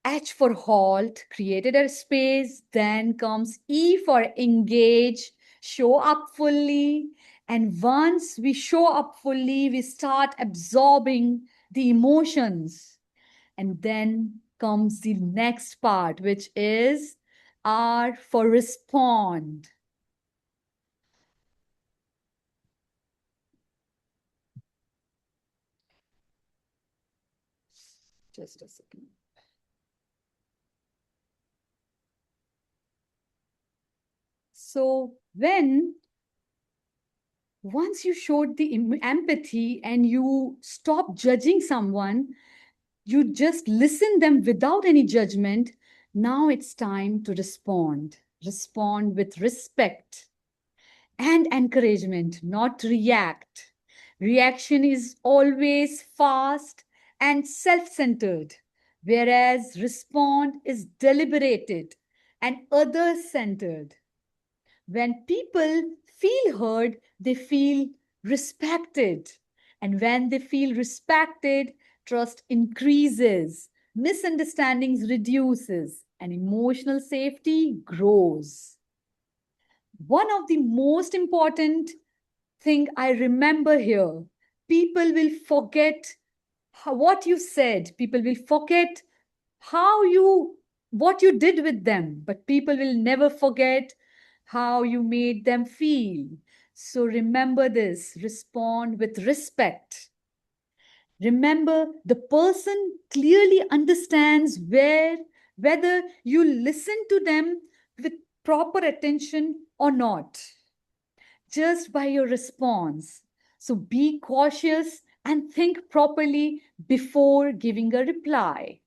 H for halt, created a space. Then comes E for engage, show up fully. And once we show up fully, we start absorbing the emotions. And then comes the next part, which is R for respond. Just a second. So once you showed the empathy and you stop judging someone, you just listen them without any judgment. Now it's time to respond. Respond with respect and encouragement, not react. Reaction is always fast and self-centered, whereas respond is deliberated and others-centered. When people feel heard, they feel respected. And when they feel respected, trust increases, misunderstandings reduces, and emotional safety grows. One of the most important thing I remember here, people will forget what you said. People will forget what you did with them, but people will never forget how you made them feel. So remember this, respond with respect. Remember, the person clearly understands whether you listen to them with proper attention or not, just by your response. So be cautious and think properly before giving a reply.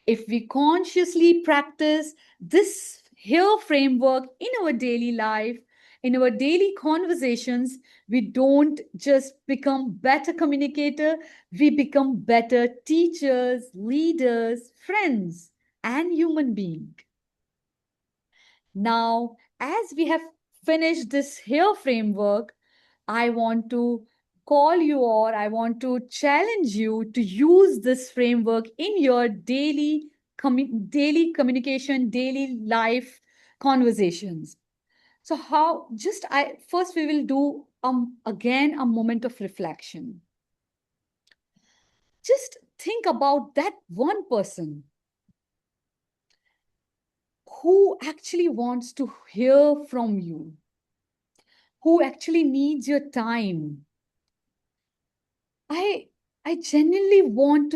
If we consciously practice this here framework in our daily life, in our daily conversations, we don't just become better communicator, we become better teachers, leaders, friends, and human beings. Now, as we have finished this here framework, I want to call you, or I want to challenge you to use this framework in your daily communication, daily life conversations. So how just I first we will do again a moment of reflection. Just think about that one person who actually wants to hear from you, who actually needs your time. I I genuinely want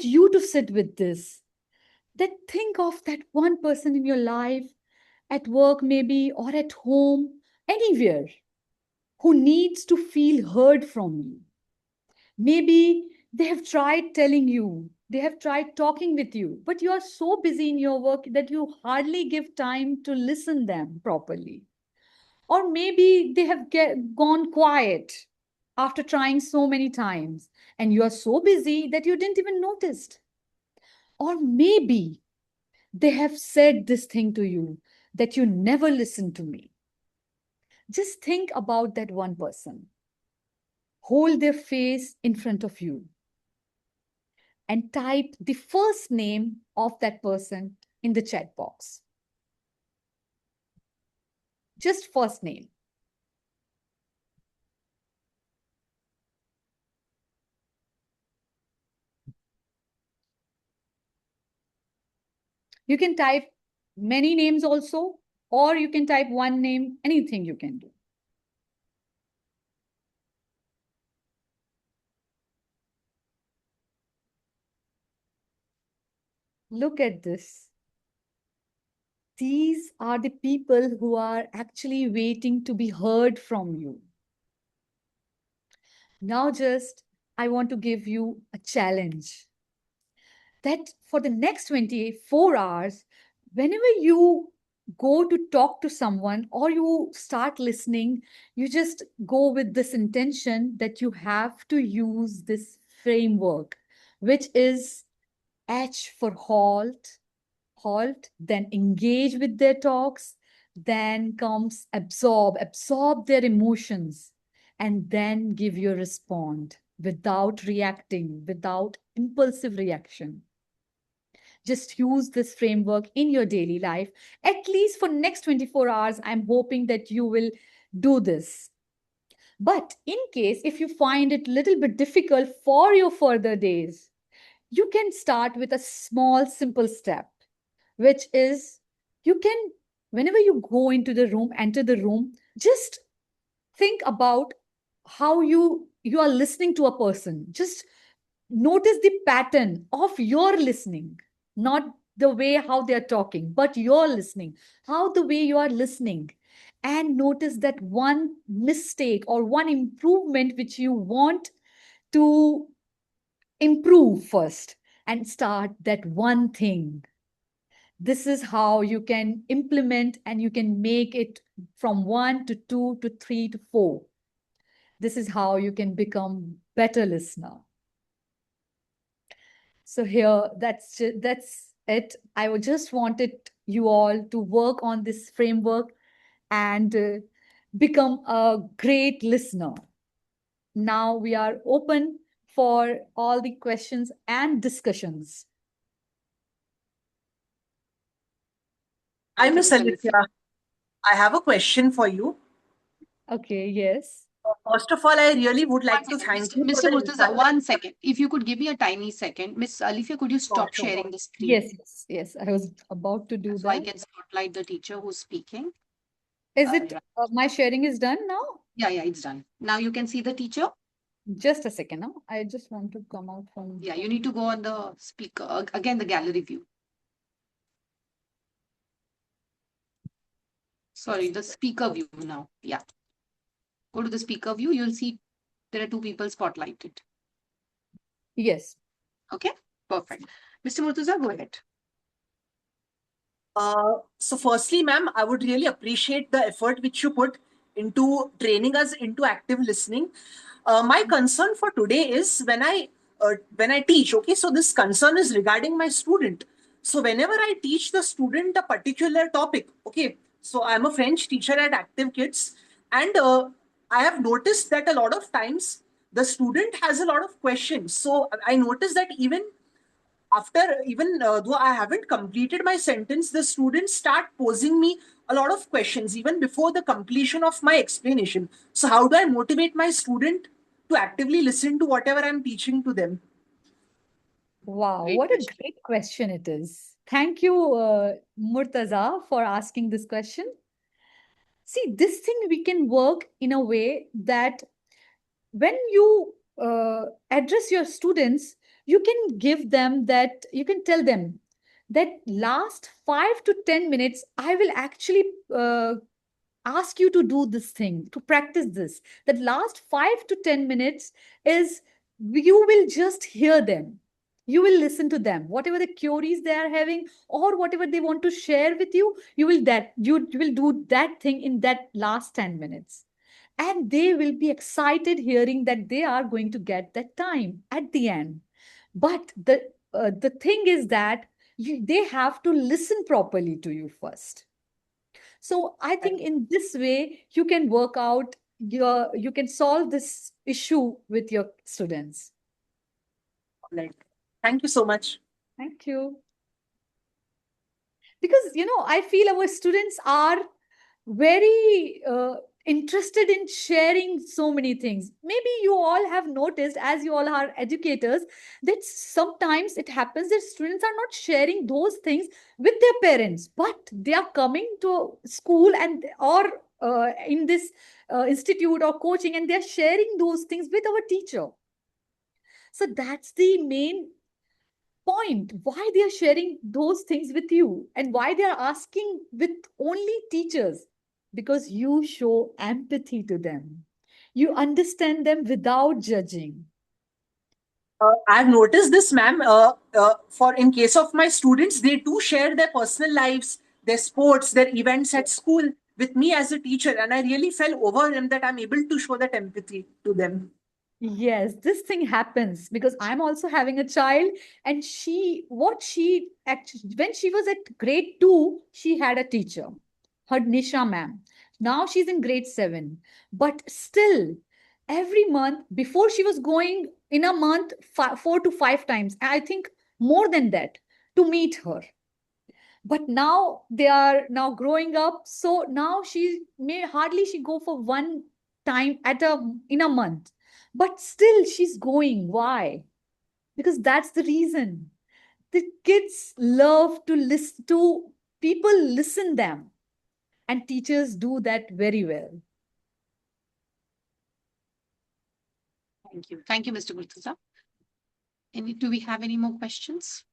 you to sit with this. That think of that one person in your life, at work maybe, or at home, anywhere, who needs to feel heard from you. Maybe they have tried telling you, they have tried talking with you, but you are so busy in your work that you hardly give time to listen them properly. Or maybe they have gone quiet after trying so many times, and you are so busy that you didn't even notice. Or maybe they have said this thing to you, that you never listen to me. Just think about that one person. Hold their face in front of you and type the first name of that person in the chat box. Just first name. You can type many names also, or you can type one name, anything you can do. Look at this. These are the people who are actually waiting to be heard from you. Now I want to give you a challenge that for the next 24 hours, whenever you go to talk to someone or you start listening, you just go with this intention that you have to use this framework, which is H for halt, then engage with their talks, then comes absorb their emotions, and then give your response without reacting, without impulsive reaction. Just use this framework in your daily life. At least for next 24 hours, I'm hoping that you will do this. But in case if you find it a little bit difficult for your further days, you can start with a small, simple step, which is you can, whenever you go into the room, enter the room, just think about how you are listening to a person. Just notice the pattern of your listening, not the way how they are talking, but your listening, how the way you are listening, and notice that one mistake or one improvement which you want to improve first, and start that one thing. This is how you can implement, and you can make it from 1 to 2 to 3 to 4. This is how you can become better listener. So here, that's it. I would just wanted you all to work on this framework and become a great listener. Now we are open for all the questions and discussions. Hi, Miss Alifiya. I have a question for you. Okay, yes. First of all, I really would like to thank you. Mr. Murtaza, 1 second. If you could give me a tiny second. Miss Alifiya, could you stop sharing the screen? Yes. I was about to do so that. I can spotlight the teacher who's speaking. Is it my sharing is done now? Yeah, it's done. Now you can see the teacher. Just a second. Now, I just want to come out from. Yeah, you need to go on the speaker, again, the gallery view. Sorry, the speaker view now. Yeah. Go to the speaker view. You'll see there are two people spotlighted. Yes. Okay, perfect. Mr. Murtuza, go ahead. So firstly, ma'am, I would really appreciate the effort which you put into training us into active listening. My concern for today is when I teach. Okay, so this concern is regarding my student. So whenever I teach the student a particular topic, okay, so I'm a French teacher at Active Kids, and I have noticed that a lot of times the student has a lot of questions. So I noticed that even though I haven't completed my sentence, the students start posing me a lot of questions even before the completion of my explanation. So, how do I motivate my student to actively listen to whatever I'm teaching to them? Wow, Great what a question. great question it is. Thank you, Murtaza, for asking this question. See, this thing we can work in a way that when you address your students, you can give them that, you can tell them that last 5 to 10 minutes, I will actually ask you to do this thing, to practice this. That last 5 to 10 minutes is you will just hear them. You will listen to them. Whatever the queries they are having or whatever they want to share with you, you will do that thing in that last 10 minutes. And they will be excited hearing that they are going to get that time at the end. But the thing is that they have to listen properly to you first. So I think in this way, you can work out you can solve this issue with your students. Like, thank you so much. Thank you. Because, I feel our students are very interested in sharing so many things. Maybe you all have noticed, as you all are educators, that sometimes it happens that students are not sharing those things with their parents, but they are coming to school and or in this institute or coaching, and they are sharing those things with our teacher. So that's the main point why they are sharing those things with you and why they are asking with only teachers, because you show empathy to them, you understand them without judging. I've noticed this, ma'am. For in case of my students, they too share their personal lives, their sports, their events at school with me as a teacher, and I really felt overwhelmed that I'm able to show that empathy to them. Yes, this thing happens because I'm also having a child, and she actually, when she was at grade 2, she had a teacher, her Nisha ma'am. Now she's in grade 7, but still, every month before she was going in a month 4 to 5 times, I think more than that, to meet her. But now they are now growing up, so now she may hardly she go for one time at a in a month, but still she's going. Why? Because that's the reason. The kids love to listen to people, listen them, and teachers do that very well. Thank you, Mr. Murtuza. Do we have any more questions?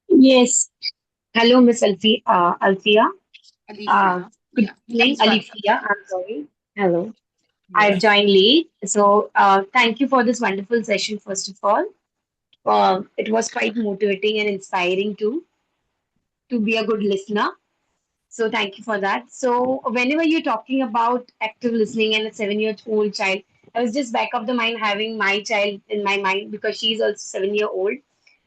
Yes. Hello, Miss Alfia. Alifiya. Good Yeah, evening, please welcome. Alifia. I'm sorry. Hello. I've Yes. joined late. So, thank you for this wonderful session, first of all. It was quite motivating and inspiring to be a good listener. So, thank you for that. So, whenever you're talking about active listening and a 7-year-old child, I was just back of the mind having my child in my mind because she's also 7-year-old.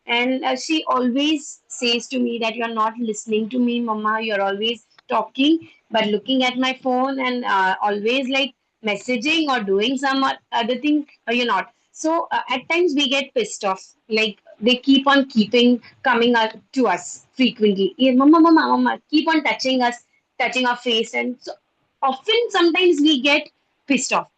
And she always says to me that you're not listening to me, Mama. You're always talking, but looking at my phone and always like messaging or doing some other thing, or you're not. So at times we get pissed off. Like they keep on keeping coming up to us frequently. Yeah, Mama, Mama, Mama, keep on touching us, touching our face. And so often sometimes we get pissed off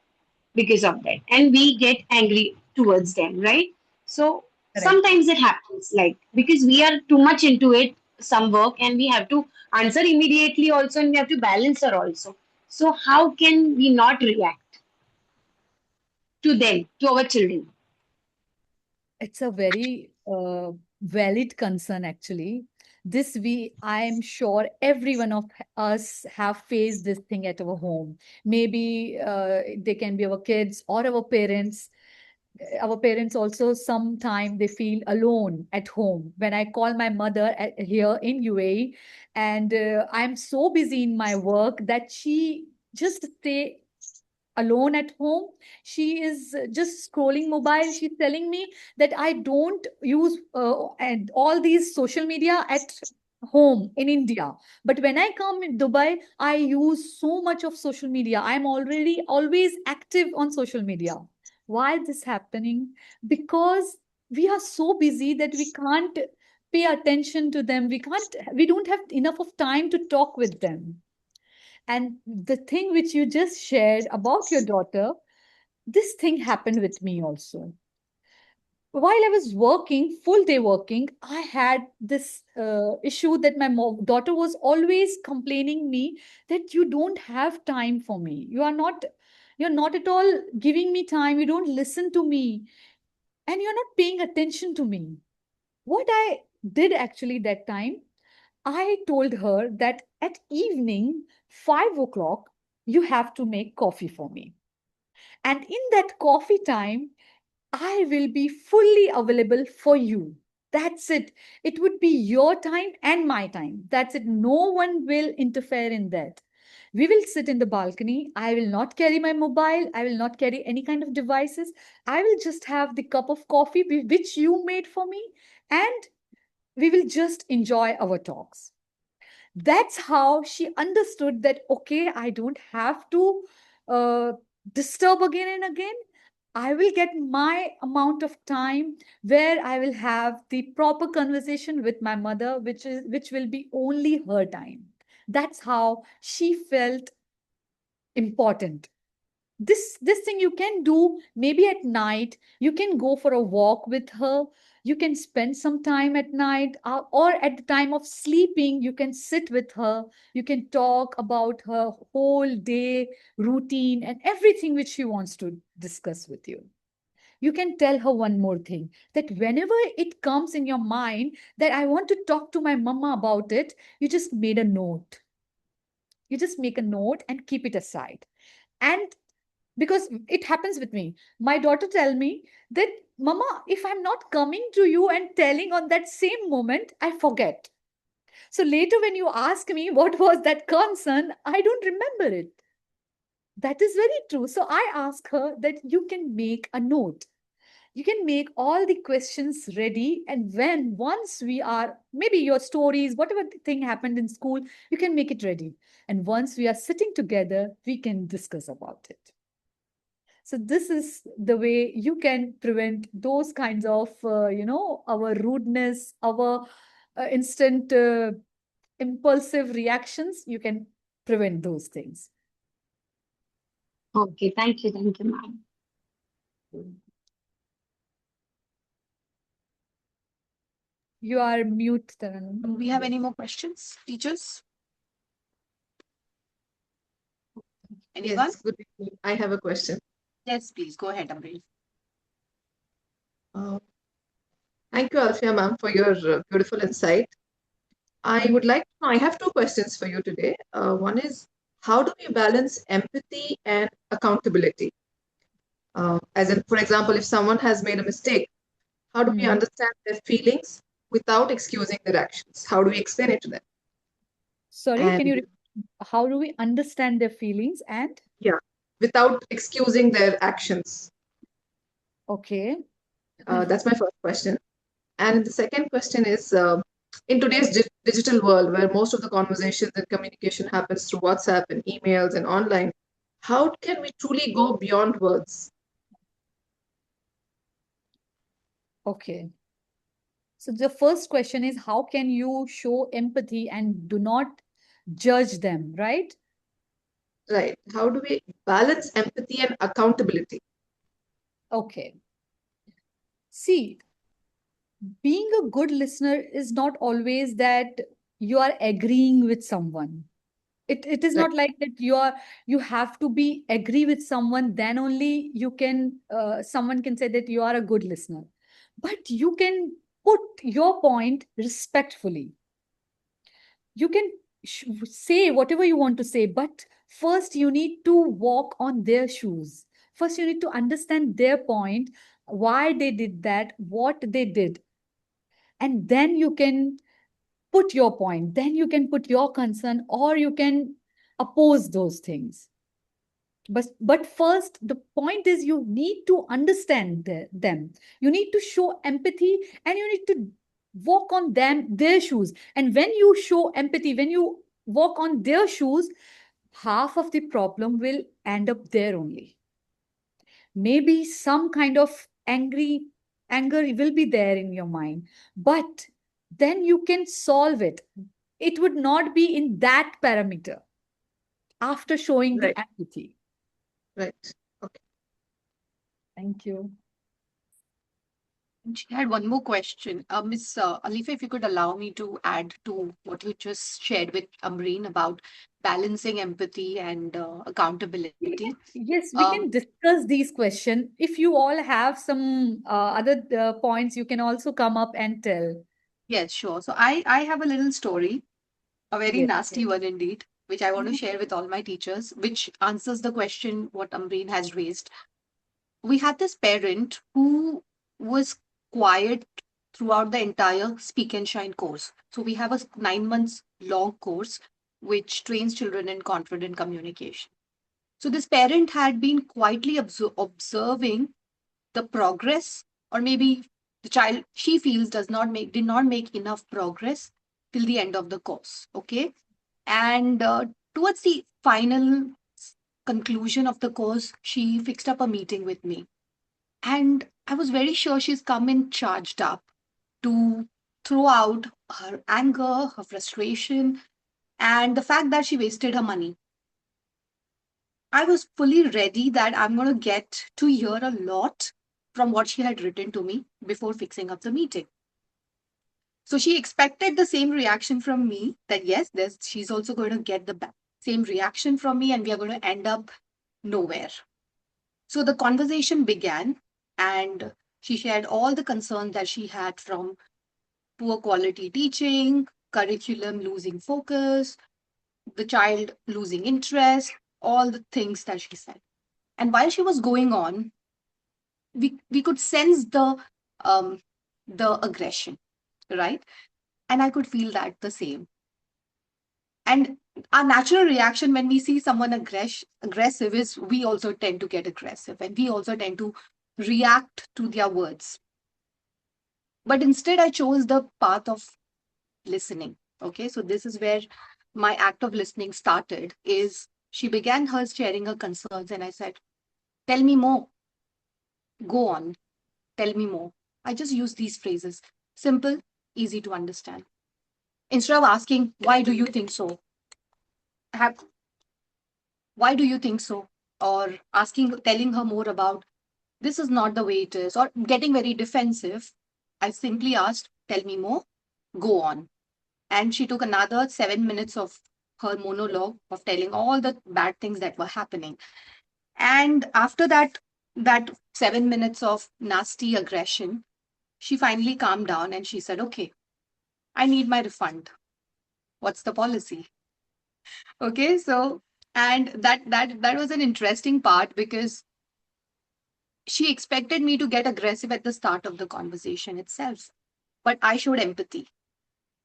because of that and we get angry towards them, right? So Correct. sometimes it happens like because we are too much into it, some work, and we have to answer immediately also, and we have to balance her also. So how can we not react? to them, to our children? It's a very valid concern, actually. I am sure every one of us have faced this thing at our home. Maybe they can be our kids or our parents. Our parents also sometime they feel alone at home. When I call my mother here in UAE, and I'm so busy in my work that she just stay alone at home. She is just scrolling mobile. She's telling me that I don't use and all these social media at home in India, but when I come in Dubai, I use so much of social media. I'm already always active on social media. Why this happening? Because we are so busy that we can't pay attention to them. We don't have enough of time to talk with them. And the thing which you just shared about your daughter, this thing happened with me also. While I was working, full day working, I had this issue that my daughter was always complaining me that you don't have time for me. You're not at all giving me time. You don't listen to me, and you're not paying attention to me. What I did actually that time, I told her that at evening, 5 o'clock, you have to make coffee for me. And in that coffee time, I will be fully available for you. That's it. It would be your time and my time. That's it. No one will interfere in that. We will sit in the balcony. I will not carry my mobile. I will not carry any kind of devices. I will just have the cup of coffee which you made for me, and we will just enjoy our talks. That's how she understood that, okay, I don't have to uh, disturb again and again. I will get my amount of time where I will have the proper conversation with my mother, which will be only her time. That's how she felt important. This thing you can do maybe at night. You can go for a walk with her. You can spend some time at night, or at the time of sleeping you can sit with her. You can talk about her whole day routine and everything which she wants to discuss with you. You can tell her one more thing, that whenever it comes in your mind that I want to talk to my mama about it, you just made a note. You just make a note and keep it aside. And because it happens with me, my daughter tell me that, mama, if I'm not coming to you and telling on that same moment, I forget. So later when you ask me what was that concern, I don't remember it. That is very true. So I ask her that you can make a note. You can make all the questions ready, and when once we are, maybe your stories, whatever thing happened in school, you can make it ready, and once we are sitting together we can discuss about it. So this is the way you can prevent those kinds of our rudeness, our instant impulsive reactions. You can prevent those things. Okay, thank you, ma'am. You are mute, Taranum. Do we have any more questions, teachers? Anyone? Yes, good evening. I have a question. Yes, please go ahead, Amreen. Uh, Thank you, Alfia ma'am, for your beautiful insight. I would like to know, I have two questions for you today. One is, how do we balance empathy and accountability? As in, for example, if someone has made a mistake, how do we understand their feelings without excusing their actions? How do we explain it to them? Sorry, And can you how do we understand their feelings and yeah, without excusing their actions? okay. That's my first question. And the second question is, in today's digital world where most of the conversations and communication happens through WhatsApp and emails and online, how can we truly go beyond words? Okay. So the first question is, how can you show empathy and do not judge them, right? Right. How do we balance empathy and accountability? Okay. See, being a good listener is not always that you are agreeing with someone. It is Right. not like that you have to be agree with someone, then only you can someone can say that you are a good listener. But you can put your point respectfully. You can say whatever you want to say, but first you need to walk on their shoes. First you need to understand their point, why they did that, what they did, and then you can put your point, then you can put your concern, or you can oppose those things. But first the point is you need to understand them, you need to show empathy, and you need to walk on their shoes. And when you show empathy, when you walk on their shoes, half of the problem will end up there only. Maybe some kind of anger will be there in your mind, but then you can solve it. It would not be in that parameter after showing the Right. empathy. Right. Okay. Thank you. And she had one more question. Miss Alifa, if you could allow me to add to what you just shared with Amreen about balancing empathy and accountability. Yes, we Um, can discuss these questions. If you all have some other points, you can also come up and tell. yes, sure. So I have a little story, a very Yes. nasty one indeed, which I want to Mhm. share with all my teachers, which answers the question what Amreen has raised. We had this parent who was quiet throughout the entire Speak and Shine course. So we have a 9 months long course which trains children in confident communication. So this parent had been quietly observing the progress, or maybe the child she feels did not make enough progress till the end of the course. Okay, and towards the final conclusion of the course, she fixed up a meeting with me, and I was very sure she's come in charged up to throw out her anger, her frustration, and the fact that she wasted her money. I was fully ready that I'm going to get to hear a lot from what she had written to me before fixing up the meeting. So she expected the same reaction from me, that yes, she's also going to get the same reaction from me, and we are going to end up nowhere. So the conversation began, and she shared all the concerns that she had from poor quality teaching, curriculum losing focus, the child losing interest, all the things that she said. And while she was going on, we could sense um, the aggression, right? And I could feel that the same. And our natural reaction when we see someone aggressive is we also tend to get aggressive, and we also tend to react to their words. But instead, I chose the path of listening. Okay, so this is where my act of listening started. Is she began her sharing her concerns, and I said, "Tell me more. Go on. Tell me more." I just use these phrases, simple, easy to understand. Instead of asking, "Why do you think so?" Have why do you think so? Or telling her more about this is not the way it is, or getting very defensive, I simply asked, "Tell me more, go on." And she took another 7 minutes of her monologue of telling all the bad things that were happening. And after that 7 minutes of nasty aggression, she finally calmed down and she said, "Okay, I need my refund. What's the policy?" Okay, so and that was an interesting part because she expected me to get aggressive at the start of the conversation itself. But I showed empathy.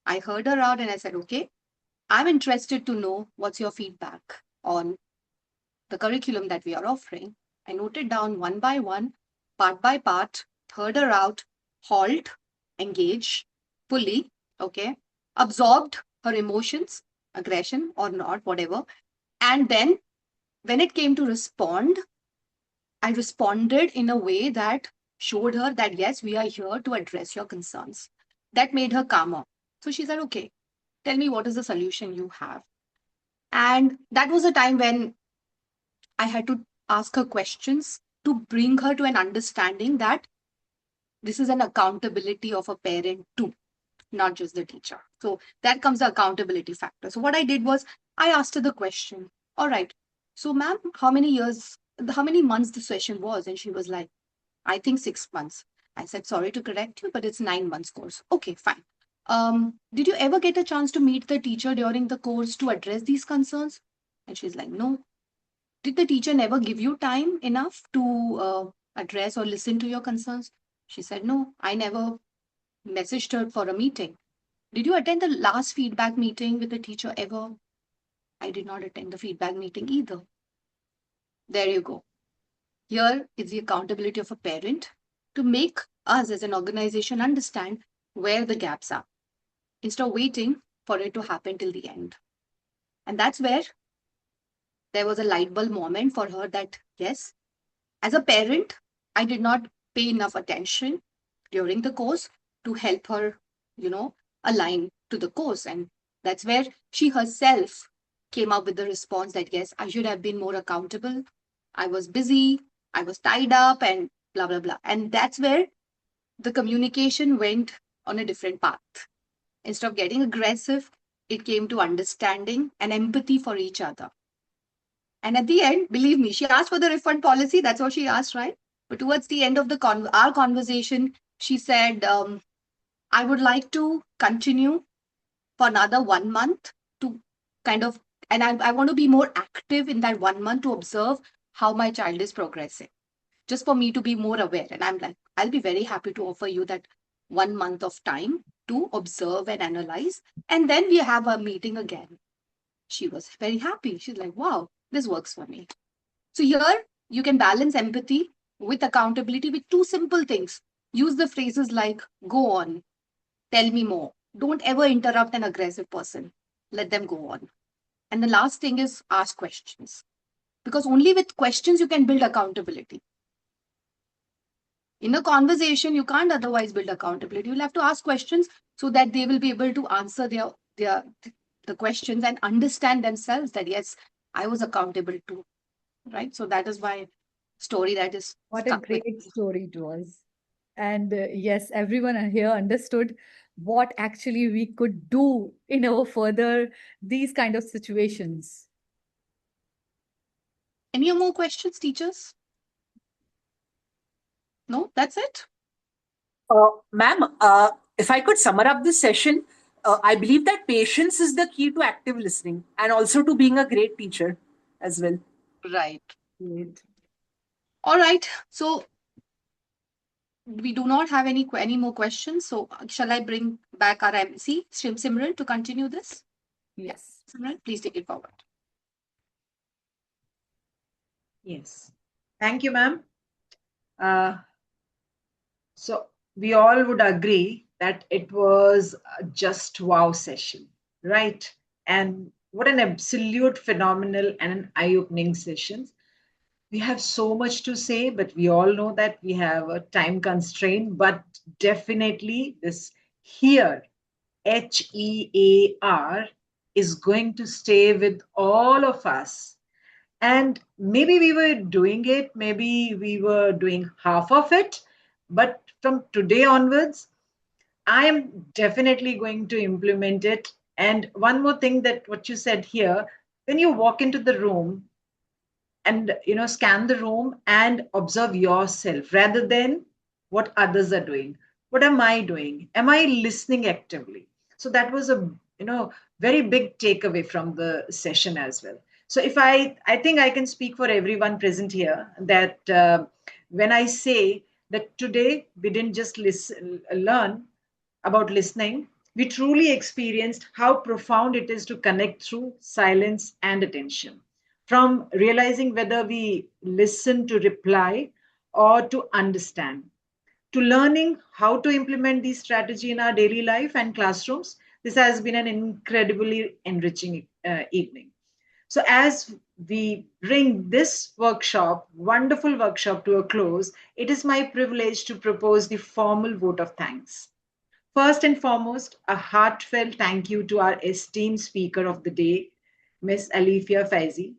I heard her out and I said, "Okay, I'm interested to know what's your feedback on the curriculum that we are offering." I noted down one by one, part by part, heard her out, halt, engage fully, okay, absorbed her emotions, aggression or not, whatever. And then when it came to respond, I responded in a way that showed her that yes, we are here to address your concerns. That made her calmer. So she said, "Okay, tell me what is the solution you have." And that was a time when I had to ask her questions to bring her to an understanding that this is an accountability of a parent too, not just the teacher. So that comes the accountability factor. So what I did was I asked her the question, all right, so ma'am, how many months the session was? And she was like, I think 6 months. I said, sorry to correct you, but it's 9 months course. Okay, fine. Did you ever get a chance to meet the teacher during the course to address these concerns? And she's like, no. Did the teacher never give you time enough to address or listen to your concerns? She said, no, I never messaged her for a meeting. Did you attend the last feedback meeting with the teacher ever? I did not attend the feedback meeting either. There you go. Here is the accountability of a parent to make us as an organization understand where the gaps are instead of waiting for it to happen till the end. And that's where there was a light bulb moment for her that, yes, as a parent, I did not pay enough attention during the course to help her, you know, align to the course. And that's where she herself came up with the response that, yes, I should have been more accountable. I was busy, I was tied up, and blah, blah, blah. And that's where the communication went on a different path. Instead of getting aggressive, it came to understanding and empathy for each other. And at the end, believe me, she asked for the refund policy. That's what she asked, right? But towards the end of the our conversation, she said, I would like to continue for another 1 month to kind of, and I want to be more active in that 1 month to observe how my child is progressing, just for me to be more aware. And I'm like, I'll be very happy to offer you that 1 month of time to observe and analyze. And then we have a meeting again. She was very happy. She's like, wow, this works for me. So here you can balance empathy with accountability with two simple things. Use the phrases like, go on, tell me more. Don't ever interrupt an aggressive person. Let them go on. And the last thing is ask questions. Because only with questions you can build accountability. In a conversation, you can't otherwise build accountability. You'll have to ask questions so that they will be able to answer the questions and understand themselves that, yes, I was accountable too. Right? So that is my story that is What a stuck with great me. story it was. And yes, everyone here understood what actually we could do in our further these kind of situations. Any more questions, teachers? No, that's it. Ma'am, if I could sum up this session, I believe that patience is the key to active listening and also to being a great teacher as well. Right. Great. All right. So we do not have any more questions. So shall I bring back our MC, Simran, to continue this? Yes. Simran, please take it forward. Yes. Thank you, ma'am. So we all would agree that it was a just wow session, right? And what an absolute phenomenal and an eye-opening session. We have so much to say, but we all know that we have a time constraint. But definitely, this here, HEAR, is going to stay with all of us. And maybe we were doing it, maybe we were doing half of it, but from today onwards, I am definitely going to implement it. And one more thing that what you said here, when you walk into the room, and scan the room and observe yourself rather than what others are doing. What am I doing? Am I listening actively? So that was a very big takeaway from the session as well. So if I think I can speak for everyone present here that when I say that today we didn't just learn about listening, we truly experienced how profound it is to connect through silence and attention. From realizing whether we listen to reply or to understand, to learning how to implement these strategy in our daily life and classrooms, this has been an incredibly enriching evening. So, as we bring this workshop, wonderful workshop, to a close, it is my privilege to propose the formal vote of thanks. First and foremost, a heartfelt thank you to our esteemed speaker of the day, Miss Alifiya Faizy.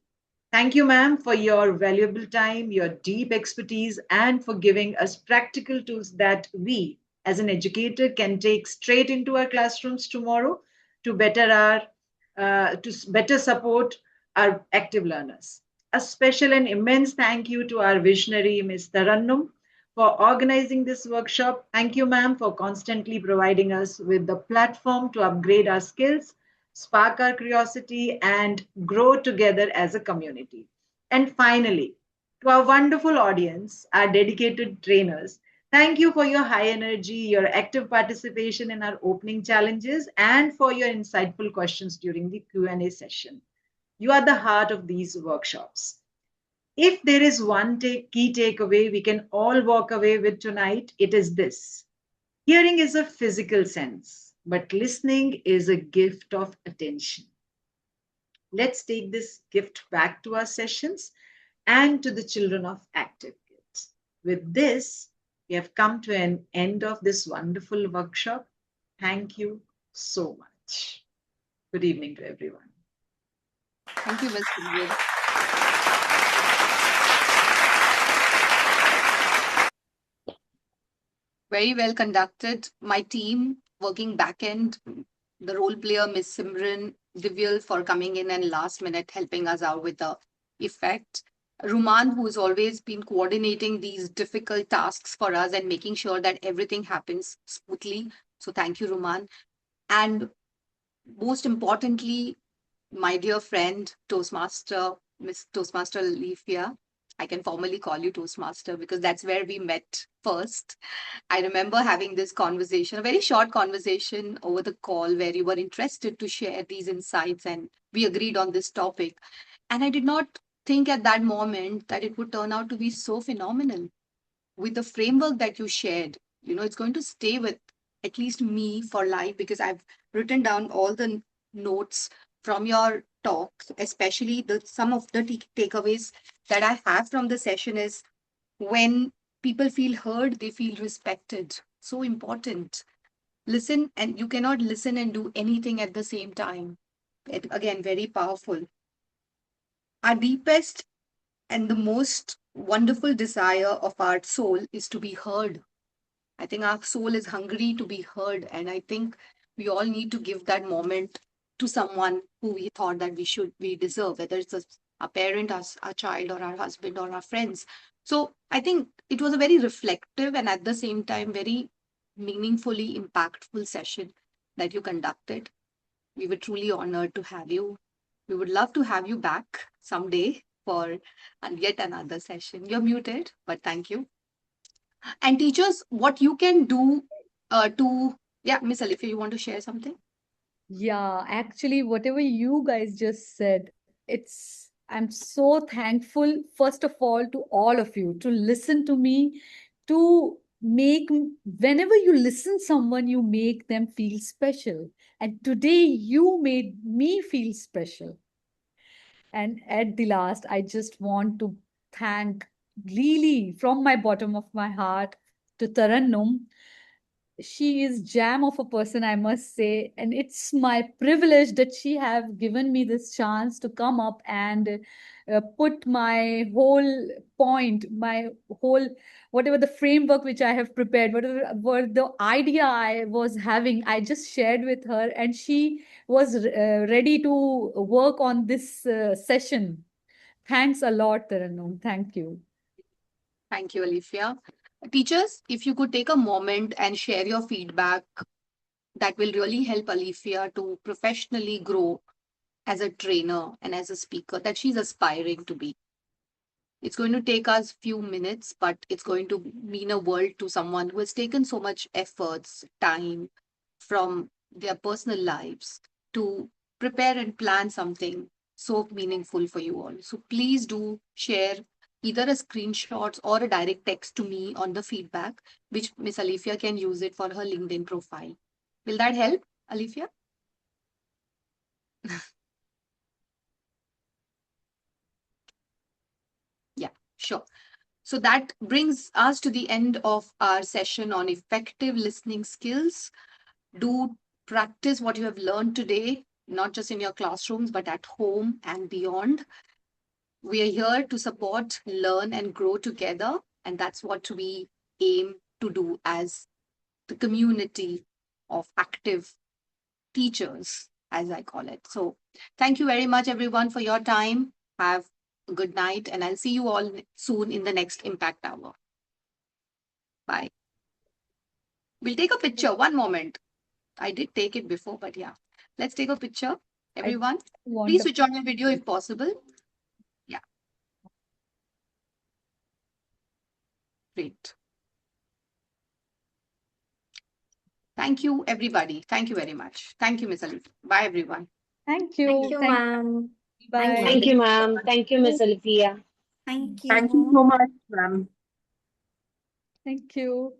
Thank you, ma'am, for your valuable time, your deep expertise, and for giving us practical tools that we, as an educator, can take straight into our classrooms tomorrow to better our better support our active learners. A special and immense thank you to our visionary, Ms. Tarannum, for organizing this workshop. Thank you, ma'am, for constantly providing us with the platform to upgrade our skills, spark our curiosity, and grow together as a community. And finally, to our wonderful audience, our dedicated trainers, thank you for your high energy, your active participation in our opening challenges, and for your insightful questions during the Q&A session. You are the heart of these workshops. If there is one key takeaway we can all walk away with tonight, it is this. Hearing is a physical sense, but listening is a gift of attention. Let's take this gift back to our sessions and to the children of active kids. With this, we have come to an end of this wonderful workshop. Thank you so much. Good evening to everyone. Thank you, Ms. Simran. Very well conducted. My team working back end, the role player, Miss Simran, Divyal for coming in and last minute helping us out with the effect. Ruman, who's always been coordinating these difficult tasks for us and making sure that everything happens smoothly. So thank you, Ruman. And most importantly, my dear friend, Toastmaster, Miss Toastmaster Alifiya. I can formally call you Toastmaster because that's where we met first. I remember having this conversation, a very short conversation over the call where you were interested to share these insights and we agreed on this topic. And I did not think at that moment that it would turn out to be so phenomenal with the framework that you shared. You know, it's going to stay with at least me for life because I've written down all the notes from your talk, especially the some of the takeaways that I have from the session is when people feel heard, they feel respected. So important. Listen, and you cannot listen and do anything at the same time. Again, very powerful. Our deepest and the most wonderful desire of our soul is to be heard. I think our soul is hungry to be heard. And I think we all need to give that moment to someone who we thought that we deserve, whether it's a parent, our child, or our husband, or our friends. So I think it was a very reflective and at the same time very meaningfully impactful session that you conducted. We were truly honored to have you. We would love to have you back someday for yet another session. You're muted, but thank you. And teachers, what you can do yeah, Miss Alifiya, you want to share something? Yeah, actually, whatever you guys just said, I'm so thankful, first of all, to all of you to listen to me, to whenever you listen someone, you make them feel special. And today you made me feel special. And at the last, I just want to thank really from my bottom of my heart to Tarannum. She is jam of a person, I must say, and it's my privilege that she have given me this chance to come up and put my whole point, my whole whatever the framework which I have prepared, whatever the idea I was having, I just shared with her, and she was ready to work on this session. Thanks a lot, Taranum. Thank you. Thank you, Alifiya. Teachers, if you could take a moment and share your feedback, that will really help Alifiya to professionally grow as a trainer and as a speaker that she's aspiring to be. It's going to take us few minutes, but it's going to mean a world to someone who has taken so much efforts, time from their personal lives to prepare and plan something so meaningful for you all. So please do share either a screenshot or a direct text to me on the feedback, which Miss Alifiya can use it for her LinkedIn profile. Will that help, Alifiya? Yeah, sure. So that brings us to the end of our session on effective listening skills. Do practice what you have learned today, not just in your classrooms, but at home and beyond. We are here to support, learn, and grow together. And that's what we aim to do as the community of active teachers, as I call it. So Thank you very much, everyone, for your time. Have a good night, and I'll see you all soon in the next Impact Hour. Bye. We'll take a picture. One moment. I did take it before, but yeah. Let's take a picture. Everyone, please switch on your video if possible. Yeah. Great. Thank you, everybody. Thank you very much. Thank you, Ms. Alif. Bye, everyone. Thank you. Thank you, ma'am. Bye. Thank you, ma'am. Thank you, Miss Alifiya. Thank Thank you so you. much, ma'am. Thank you.